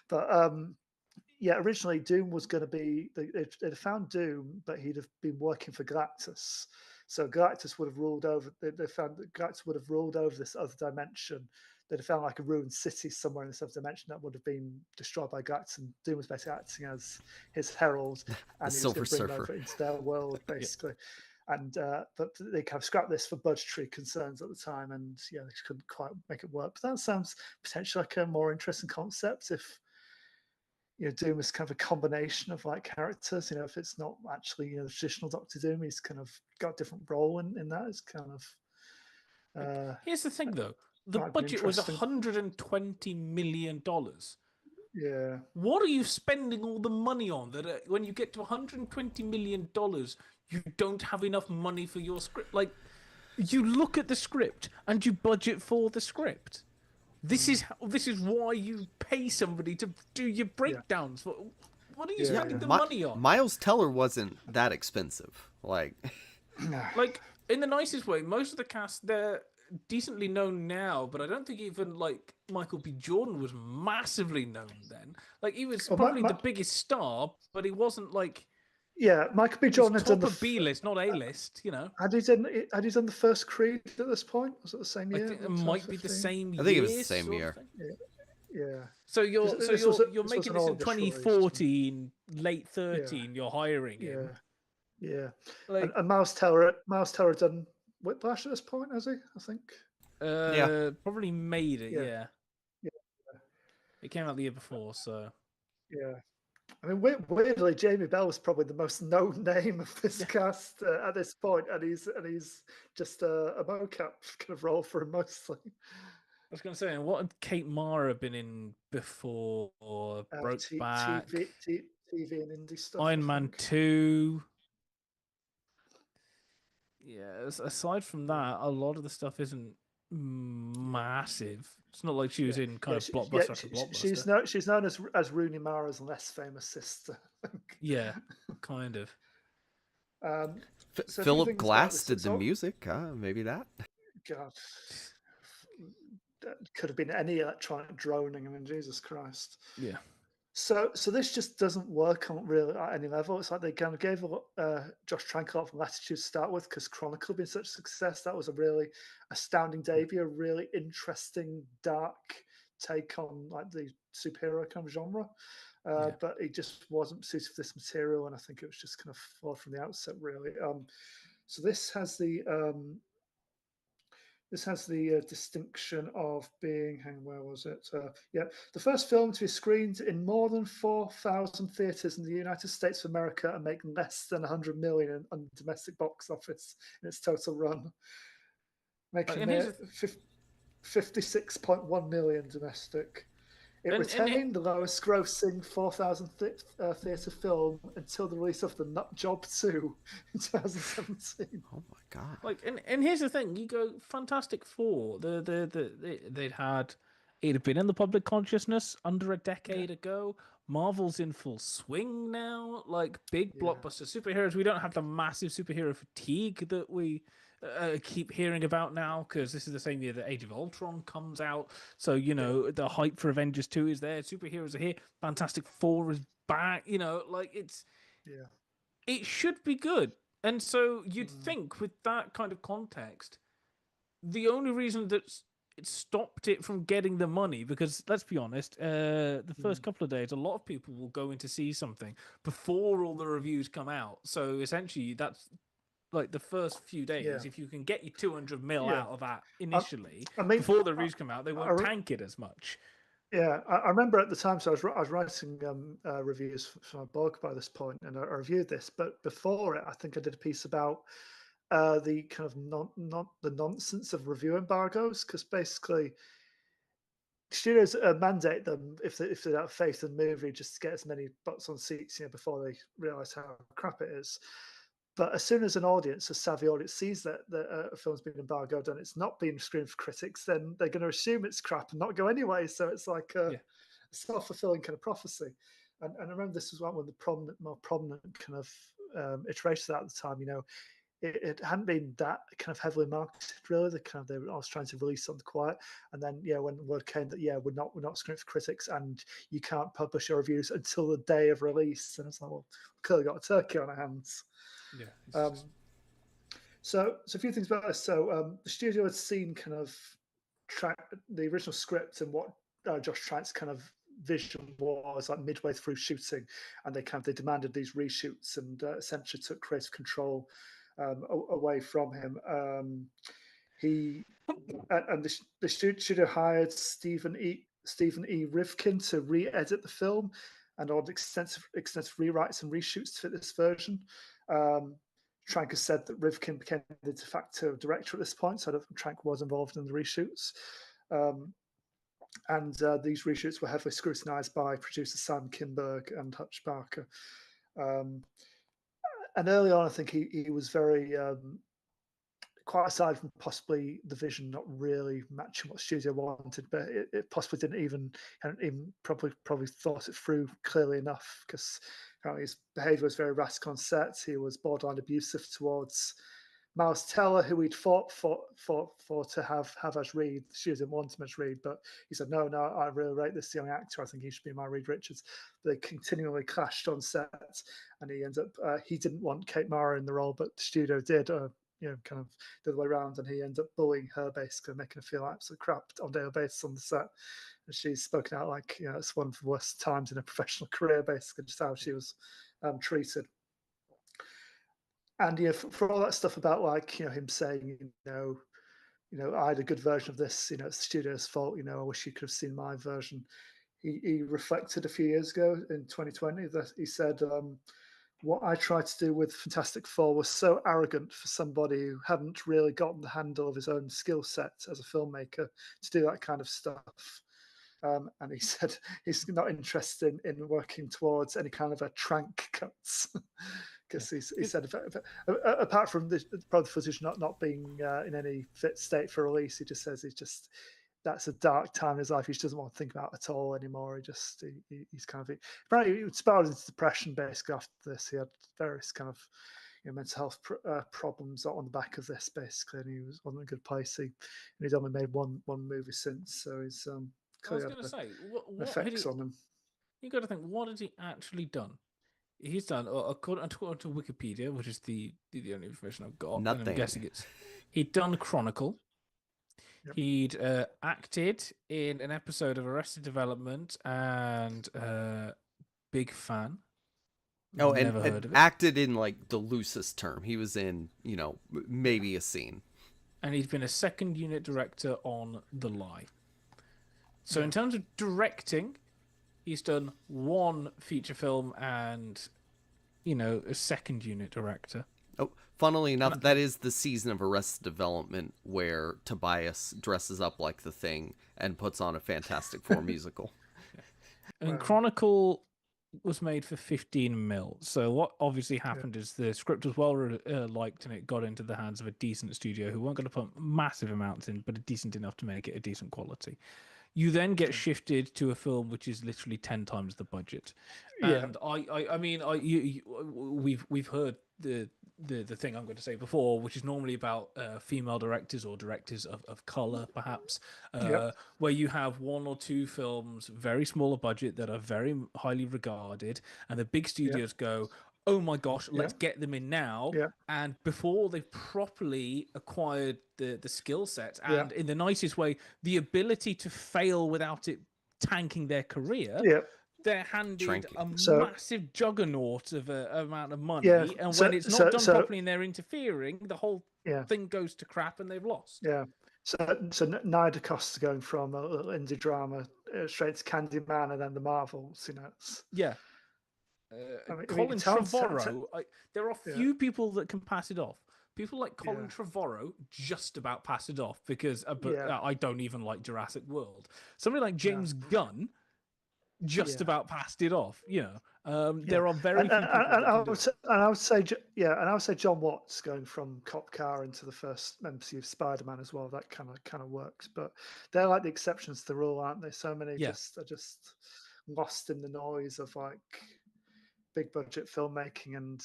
But originally Doom was going to be, they'd found Doom, but he'd have been working for Galactus. So Galactus would have ruled over. They found that Galactus would have ruled over this other dimension. They'd have found like a ruined city somewhere in this other dimension that would have been destroyed by Galactus, and Doom was basically acting as his herald, and he was going to bring them over into their world, basically. And but they kind of scrapped this for budgetary concerns at the time, and they couldn't quite make it work. But that sounds potentially like a more interesting concept if Doom is kind of a combination of like characters. If it's not actually the traditional Doctor Doom, he's kind of got a different role in that. It's kind of. Here's the thing, though: the budget was $120 million. Yeah. What are you spending all the money on? That when you get to $120 million, you don't have enough money for your script. Like, you look at the script and you budget for the script. This is why you pay somebody to do your breakdowns. What are you spending the money on? Miles Teller wasn't that expensive. Like in the nicest way, most of the cast, they're decently known now, but I don't think even like Michael B. Jordan was massively known then. Like, he was probably the biggest star, but he wasn't like. Yeah, Michael B. Jordan had done the B-list, not A-list. Had he done the first Creed at this point? Was it the same year? I think it might be the same year. I think it was the same year. Yeah. So you're making this in 2014, late 13. You're hiring him. Yeah. And Miles Teller had done Whiplash at this point, has he? I think. Probably made it. Yeah. It came out the year before, so. Yeah. I mean, weirdly, Jamie Bell was probably the most known name of this cast at this point, and he's just a mocap kind of role for him mostly. I was going to say, what had Kate Mara been in before? broke back. TV and indie stuff. I Iron Man think. 2. Yeah, aside from that, a lot of the stuff isn't massive. It's not like she was in kind of blockbuster after blockbuster. She's known as Rooney Mara's less famous sister. I think. Yeah, kind of. So a few Philip things about Glass this. did the music. Maybe that. God, that could have been any electronic droning. I mean, Jesus Christ. Yeah. So this just doesn't work on really at any level. It's like they kind of gave Josh Trank a lot of latitude to start with because Chronicle had been such a success. That was a really astounding debut, a really interesting, dark take on like the superhero kind of genre. But it just wasn't suited for this material, and I think it was just kind of flawed from the outset, really. So this has the distinction of being, where was it? The first film to be screened in more than 4,000 theaters in the United States of America and make less than 100 million on domestic box office in its total run, making it 56.1 million domestic. It retained the lowest grossing 4,000 theatre film until the release of The Nut Job 2 in 2017. Oh my god! Like, and here's the thing: you go Fantastic Four. They'd had it had been in the public consciousness under a decade ago. Marvel's in full swing now. Like big blockbuster superheroes. We don't have the massive superhero fatigue that we keep hearing about now, because this is the same year that Age of Ultron comes out. So the hype for Avengers 2 is there. Superheroes are here. Fantastic Four is back. It should be good. And so you'd think with that kind of context, the only reason that it stopped it from getting the money, because let's be honest, the first couple of days, a lot of people will go in to see something before all the reviews come out. So essentially, that's like the first few days. If you can get your 200 mil out of that initially, before the reviews come out, they won't tank it as much. Yeah, I remember at the time, so I was writing reviews for my blog by this point, and I reviewed this. But before it, I think I did a piece about the kind of not the nonsense of review embargoes, because basically studios mandate them if they don't have faith in the movie just to get as many butts on seats, before they realise how crap it is. But as soon as an audience, a savvy audience, sees that a film's been embargoed and it's not being screened for critics, then they're going to assume it's crap and not go anyway. So it's like a self-fulfilling kind of prophecy. And I remember this was one of the more prominent kind of iterations at the time. It hadn't been that kind of heavily marketed, really. They were always trying to release something quiet, and then when the word came that we're not screening for critics, and you can't publish your reviews until the day of release, and it's like, well, we've clearly got a turkey on our hands. Yeah. So a few things about this. So the studio had seen kind of the original script and what Josh Trank's kind of vision was like midway through shooting, and they demanded these reshoots and essentially took creative control away from him. The studio hired Stephen E. Rivkin to re-edit the film and ordered extensive rewrites and reshoots to fit this version. Trank has said that Rivkin became the de facto director at this point, so Trank was involved in the reshoots. And these reshoots were heavily scrutinized by producer Sam Kinberg and Hutch Barker. And early on, I think he was very, quite aside from possibly the vision not really matching what studio wanted, but it possibly hadn't even probably thought it through clearly enough, because his behavior was very erratic on set. He was borderline abusive towards Miles Teller, who he'd fought to have as Reed. The studio didn't want him as Reed, but he said, no, I really rate this young actor. I think he should be my Reed Richards. They continually clashed on set, and he ends up, he didn't want Kate Mara in the role, but the studio did, kind of the other way around, and he ends up bullying her, basically making her feel absolute crap on a daily basis on the set. And she's spoken out like, it's one of the worst times in her professional career, basically, just how she was treated. And for all that stuff about like him saying I had a good version of this, it's the studio's fault, I wish you could have seen my version. He reflected a few years ago in 2020 that he said, what I tried to do with Fantastic Four was so arrogant for somebody who hadn't really gotten the handle of his own skill set as a filmmaker to do that kind of stuff. and he said he's not interested in working towards any kind of a trank cuts. Because he said, apart from the footage not being in any fit state for release, he just says that's a dark time in his life he just doesn't want to think about at all anymore. He's kind of apparently he spiraled into depression basically after this. He had various kind of mental health problems on the back of this basically, and he wasn't in a good place. He's only made one movie since, so he's I was going to say, what effects on him. You got to think, what has he actually done? He's done, according to Wikipedia, which is the only information I've got. Nothing. And I'm guessing he'd done Chronicle. Yep. He'd acted in an episode of Arrested Development and Big Fan. Oh, and acted in like the loosest term. He was in, maybe a scene. And he'd been a second unit director on The Lie. So in terms of directing, he's done one feature film and, a second unit director. Oh, funnily enough, that is the season of Arrested Development where Tobias dresses up like the Thing and puts on a Fantastic Four musical. And Chronicle was made for 15 mil. So what obviously happened is the script was well liked and it got into the hands of a decent studio who weren't going to put massive amounts in, but decent enough to make it a decent quality. You then get shifted to a film which is literally 10 times the budget. And we've heard the thing I'm going to say before, which is normally about female directors or directors of color, perhaps, where you have one or two films, very smaller budget that are very highly regarded, and the big studios go, oh my gosh, let's get them in now. Yeah. And before they've properly acquired the skill set and in the nicest way, the ability to fail without it tanking their career, they're handed a massive juggernaut of amount of money. Yeah. And when it's not done properly and they're interfering, the whole thing goes to crap and they've lost. Yeah. So Nyder Costa going from a little indie drama straight to Candyman and then the Marvels, Yeah. Colin Trevorrow, there are few people that can pass it off. People like Colin Trevorrow just about pass it off because I don't even like Jurassic World. Somebody like James Gunn just about passed it off. There are very few people I would say John Watts going from Cop Car into the first MCU of Spider-Man as well. That kind of works, but they're like the exceptions to the rule, aren't they? So many are just lost in the noise of like big budget filmmaking, and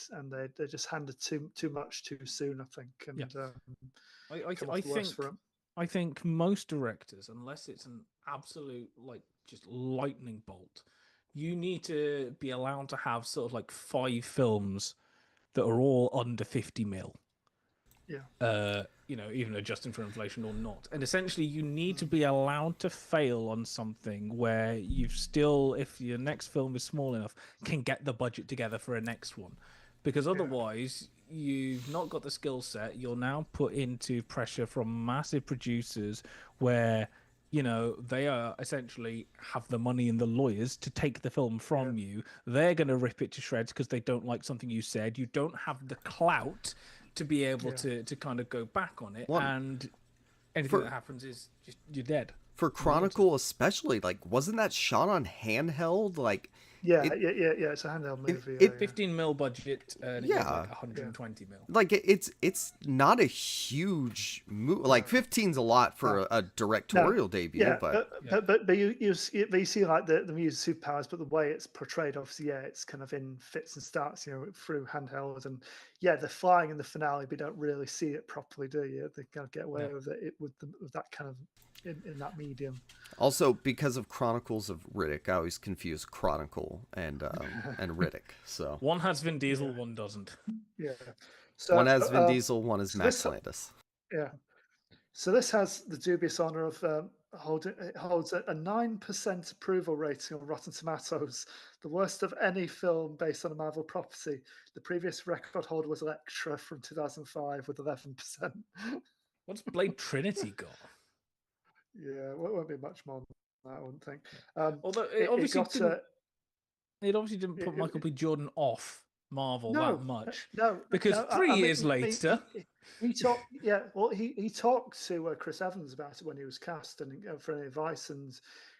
they just handed too much too soon, I think. And I think most directors, unless it's an absolute like just lightning bolt, you need to be allowed to have sort of like 5 films that are all under 50 mil. Yeah. Even adjusting for inflation or not. And essentially you need to be allowed to fail on something where you've still, if your next film is small enough, can get the budget together for a next one. Because otherwise you've not got the skill set. You're now put into pressure from massive producers where, they are essentially have the money and the lawyers to take the film from you. They're going to rip it to shreds because they don't like something you said. You don't have the clout to be able to kind of go back on it, and anything that happens is just you're dead. For Chronicle especially, like, wasn't that shot on handheld? Like, it's a handheld movie. 15 mil budget, and it was like 120 mil. Like, it's not a huge movie. Like, 15's a lot for a directorial debut, but you see like the music superpowers, but the way it's portrayed, obviously, it's kind of in fits and starts, through handheld, and they're flying in the finale, but you don't really see it properly, do you? They kind of get away with it with that kind of in that medium. Also, because of Chronicles of Riddick, I always confuse Chronicle and Riddick. So one has Vin Diesel, one doesn't. Yeah. So one has Vin Diesel, one is Max Landis. Yeah. So this has the dubious honor of holds a 9% approval rating on Rotten Tomatoes, the worst of any film based on a Marvel property. The previous record holder was Elektra from 2005 with 11%. What's Blade Trinity got? Yeah, it won't be much more than that, I wouldn't think. Although it obviously didn't put Michael B. Jordan off Marvel that much. Because 3 years later, he talked. Yeah, well, he talked to Chris Evans about it when he was cast and for any advice, and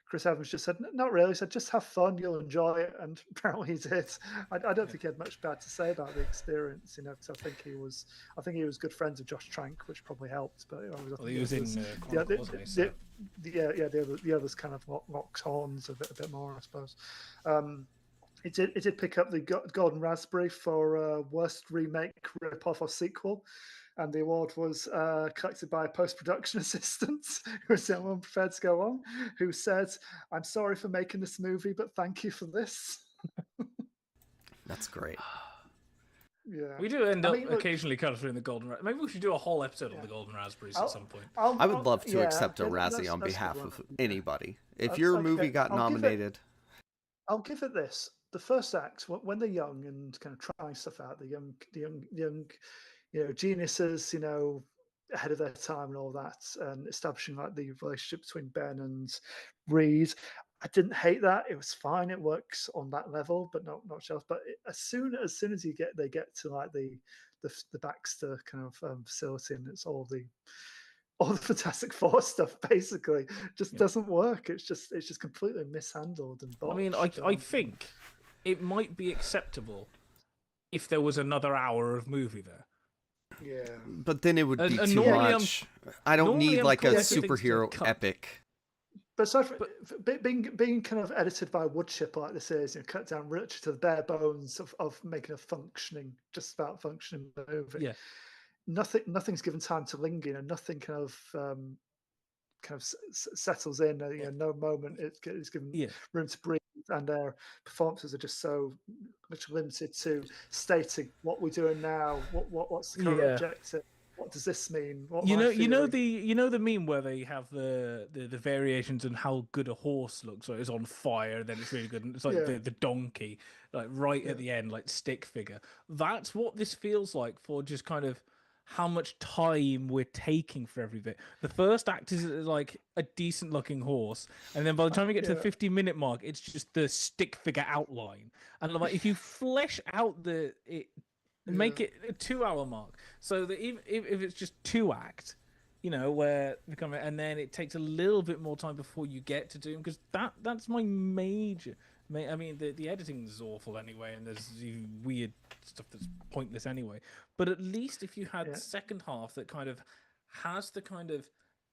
Chris Evans just said, "Not really." He said, "Just have fun, you'll enjoy it," and apparently he did. I don't think he had much bad to say about the experience, because I think he was good friends with Josh Trank, which probably helped. But he was in yeah, Chronicle, wasn't he? So. the others kind of locked horns a bit more, I suppose. It did pick up the Golden Raspberry for worst remake, rip-off, or sequel. And the award was collected by a post-production assistant who was the only one prepared to go on, who said, "I'm sorry for making this movie, but thank you for this." That's great. Yeah, We do end up occasionally covering the Golden Raspberry. Maybe we should do a whole episode on the Golden Raspberries at some point. I would love to accept a Razzie on behalf of anybody. If your movie got nominated... I'll give it this. The first act, when they're young and kind of trying stuff out, the young geniuses, ahead of their time and all that, and establishing like the relationship between Ben and Reed. I didn't hate that. It was fine. It works on that level, but not much else. But as soon as they get to like the Baxter kind of facility, and it's all the Fantastic Four stuff basically just doesn't work. It's just completely mishandled and botched. I mean, I think it might be acceptable if there was another hour of movie there. Yeah, but then it would be too much. I don't need like a superhero epic. But aside from being kind of edited by a wood chipper like this is, cut down literally to the bare bones of making a just about functioning movie. Yeah, nothing's given time to linger. Nothing kind of settles in. No moment it's given room to breathe, and their performances are just so much limited to stating what we're doing now. What's the current objective? What does this mean? You know the meme where they have the variations on how good a horse looks. So it's on fire, then it's really good. And it's like the donkey, like right at the end, like stick figure. That's what this feels like for just kind of how much time we're taking for every bit. The first act is like a decent looking horse, and then by the time we get to the 50-minute mark, it's just the stick figure outline. And like if you flesh out make it a 2-hour mark, so that even if it's just 2 act, where and then it takes a little bit more time before you get to do them, because that's my major. I mean, the editing is awful anyway, and there's weird stuff that's pointless anyway. But at least if you had the second half that kind of has the kind of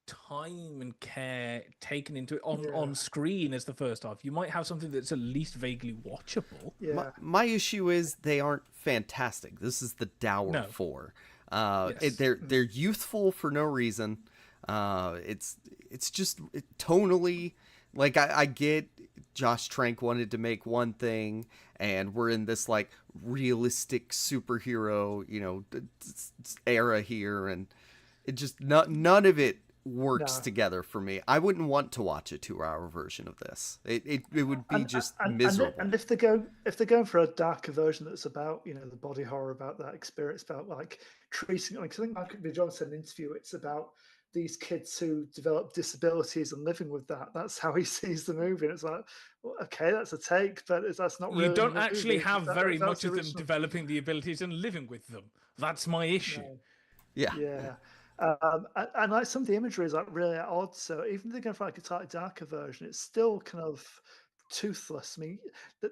time and care taken into it on screen as the first half, you might have something that's at least vaguely watchable. Yeah. My issue is they aren't fantastic. This is the dour 4. They're youthful for no reason. It's just tonally, like I get Josh Trank wanted to make one thing, and we're in this like realistic superhero era here, and it just none of it works together for me. I wouldn't want to watch a 2-hour version of this. It would be miserable. And if they're going for a darker version that's about the body horror, about that experience, about like treating, because I think Michael B. Jordan said in an interview, it's about these kids who develop disabilities and living with that. That's how he sees the movie. And it's like, well, okay, that's a take, but that's not really. You don't actually have very much of them developing the abilities and living with them. That's my issue. No. Yeah. And like some of the imagery is like really odd. So even if they're going for like a slightly darker version, it's still kind of toothless. I mean,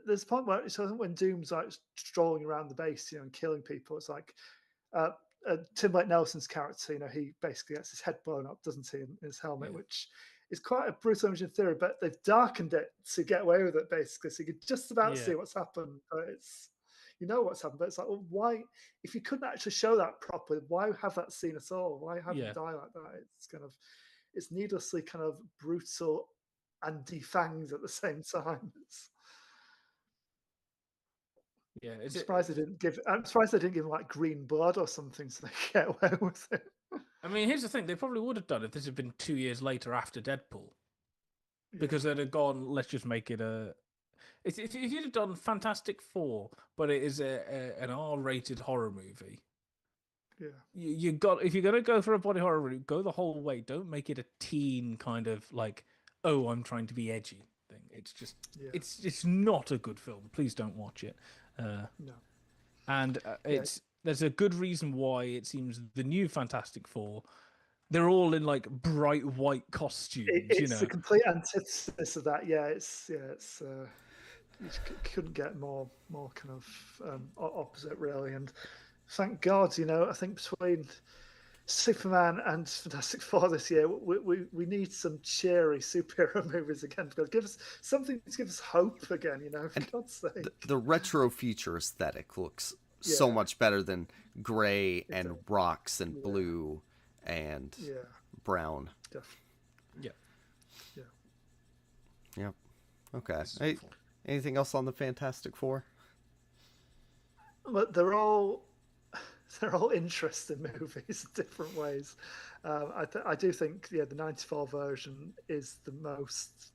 there's a point where when Doom's like strolling around the base, and killing people, it's like Tim Blake Nelson's character. He basically gets his head blown up, doesn't he, in his helmet, which is quite a brutal image in theory. But they've darkened it to get away with it, basically, so you can just about see what's happened. But it's what's happened, but it's like, well, why? If you couldn't actually show that properly, why have that scene at all? Why have him die like that? It's needlessly kind of brutal and defanged at the same time. I'm surprised they didn't give him like green blood or something so they get away with it. I mean, here's the thing: they probably would have done if this had been 2 years later after Deadpool, because they'd have gone, let's just make it a. If you'd have done Fantastic Four, but it is an R-rated horror movie, if you're gonna go for a body horror route, go the whole way. Don't make it a teen kind of like, oh, I'm trying to be edgy thing. It's just it's not a good film. Please don't watch it. No. And there's a good reason why it seems the new Fantastic Four they're all in like bright white costumes. It's the complete antithesis of that. Yeah, it's you couldn't get more kind of opposite really. And thank God, I think between Superman and Fantastic Four this year, we need some cheery superhero movies again. Give us something to give us hope again, for God's sake. The retro future aesthetic looks so much better than gray and rocks and blue and brown. Yeah. Okay. Hey, anything else on the Fantastic Four? But they're all interesting movies in different ways. I do think the 94 version is the most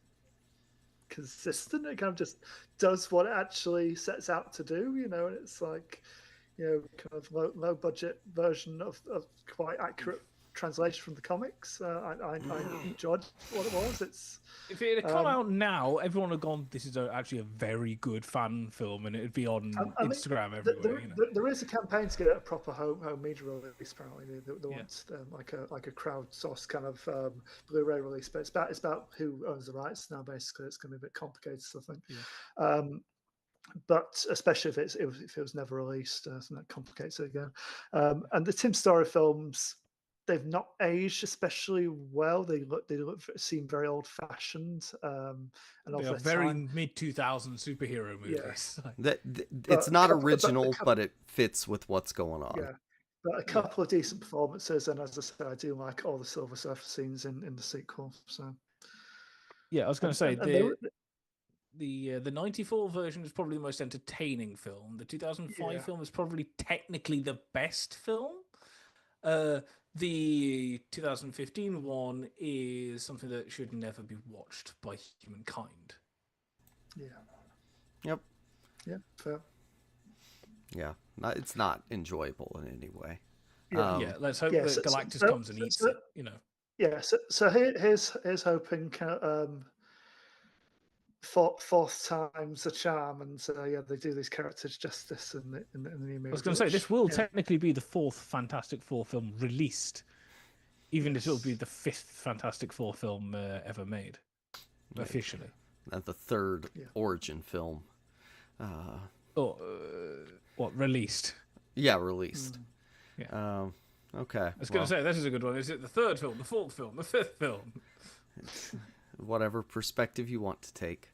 consistent. It kind of just does what it actually sets out to do, and it's like, kind of low budget version of quite accurate translation from the comics. I enjoyed what it was. If it had come out now, everyone would have gone, this is actually a very good fan film, and it'd be on Instagram everywhere. There is a campaign to get a proper home media release. Apparently, they want like a crowdsourced kind of Blu-ray release, but it's about who owns the rights now. Basically, it's going to be a bit complicated, I think. Yeah. But especially if it was never released, so that complicates it again. And the Tim Story films, they've not aged especially well. They seem very old fashioned. And they are very mid 2000s superhero movies. Yeah. It's not original, but it fits with what's going on. Yeah, but a couple of decent performances, and as I said, I do like all the Silver Surfer scenes in the sequel. So yeah, I was going to say the 94 version is probably the most entertaining film. The 2005 film is probably technically the best film. The 2015 one is something that should never be watched by humankind. Yeah. Yep. Yeah, fair. Yeah, it's not enjoyable in any way. Yeah, let's hope that Galactus comes and eats it, Yeah, so here's hoping fourth time's a charm, and they do these characters justice in the new movie. I was going to say, this will technically be the fourth Fantastic Four film released, even if it will be the fifth Fantastic Four film ever made, officially. And the third origin film. What, released? Yeah, released. Yeah. Okay. I was going to say, this is a good one. Is it the third film, the fourth film, the fifth film? Whatever perspective you want to take.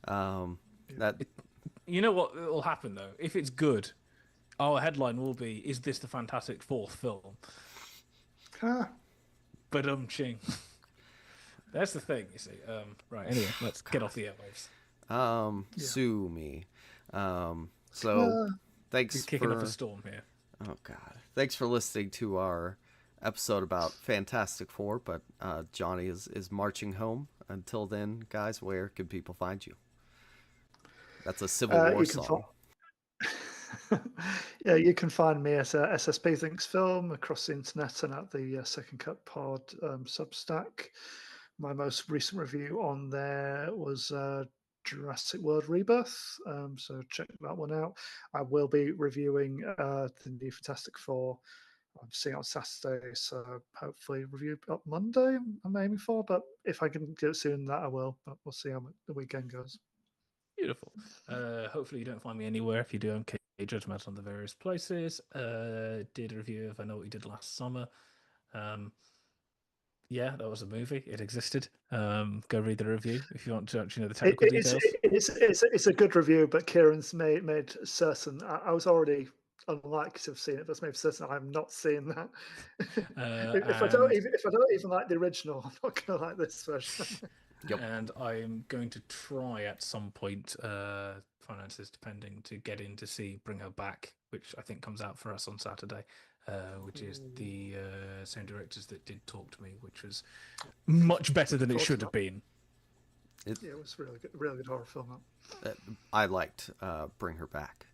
You know what will happen, though? If it's good, our headline will be, is this the Fantastic Fourth film? But ching. That's the thing, you see. Right, anyway, let's get off the airwaves. Sue me. So, thanks You're kicking up a storm here. Oh, God. Thanks for listening to our episode about Fantastic Four, but Johnny is marching home. Until then, guys, where can people find you? That's a Civil War song. Yeah, you can find me at SSP Thinks Film across the internet and at the Second Cut Pod Substack. My most recent review on there was Jurassic World Rebirth, so check that one out. I will be reviewing the new Fantastic Four. I'm seeing it on Saturday, so hopefully review up Monday. I'm aiming for, but if I can do it sooner than that, I will. But we'll see how the weekend goes. Beautiful. Hopefully you don't find me anywhere. If you do, I'm Judgment on the various places. Did a review of I Know What You Did Last Summer. Yeah, that was a movie. It existed. Go read the review if you want to actually know the technical details. It's a good review, but Kieran's made certain. I was already unlikely to have seen it, but it's made certain I'm not seeing that. If I don't even like the original, I'm not going to like this version. Yep. And I'm going to try at some point, finances depending, to get in to see Bring Her Back, which I think comes out for us on Saturday, which is the same directors that did Talk to Me, which was much better than it should have been. It was really good horror film. I liked Bring Her Back.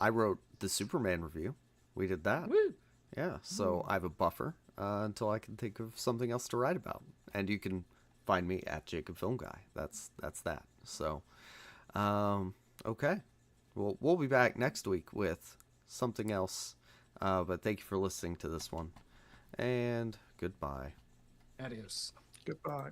I wrote the Superman review. We did that. Woo! Yeah, so I have a buffer until I can think of something else to write about. And you can find me at Jacob Film Guy. That's that. So, okay. We'll be back next week with something else. But thank you for listening to this one. and goodbye. Adios. Goodbye.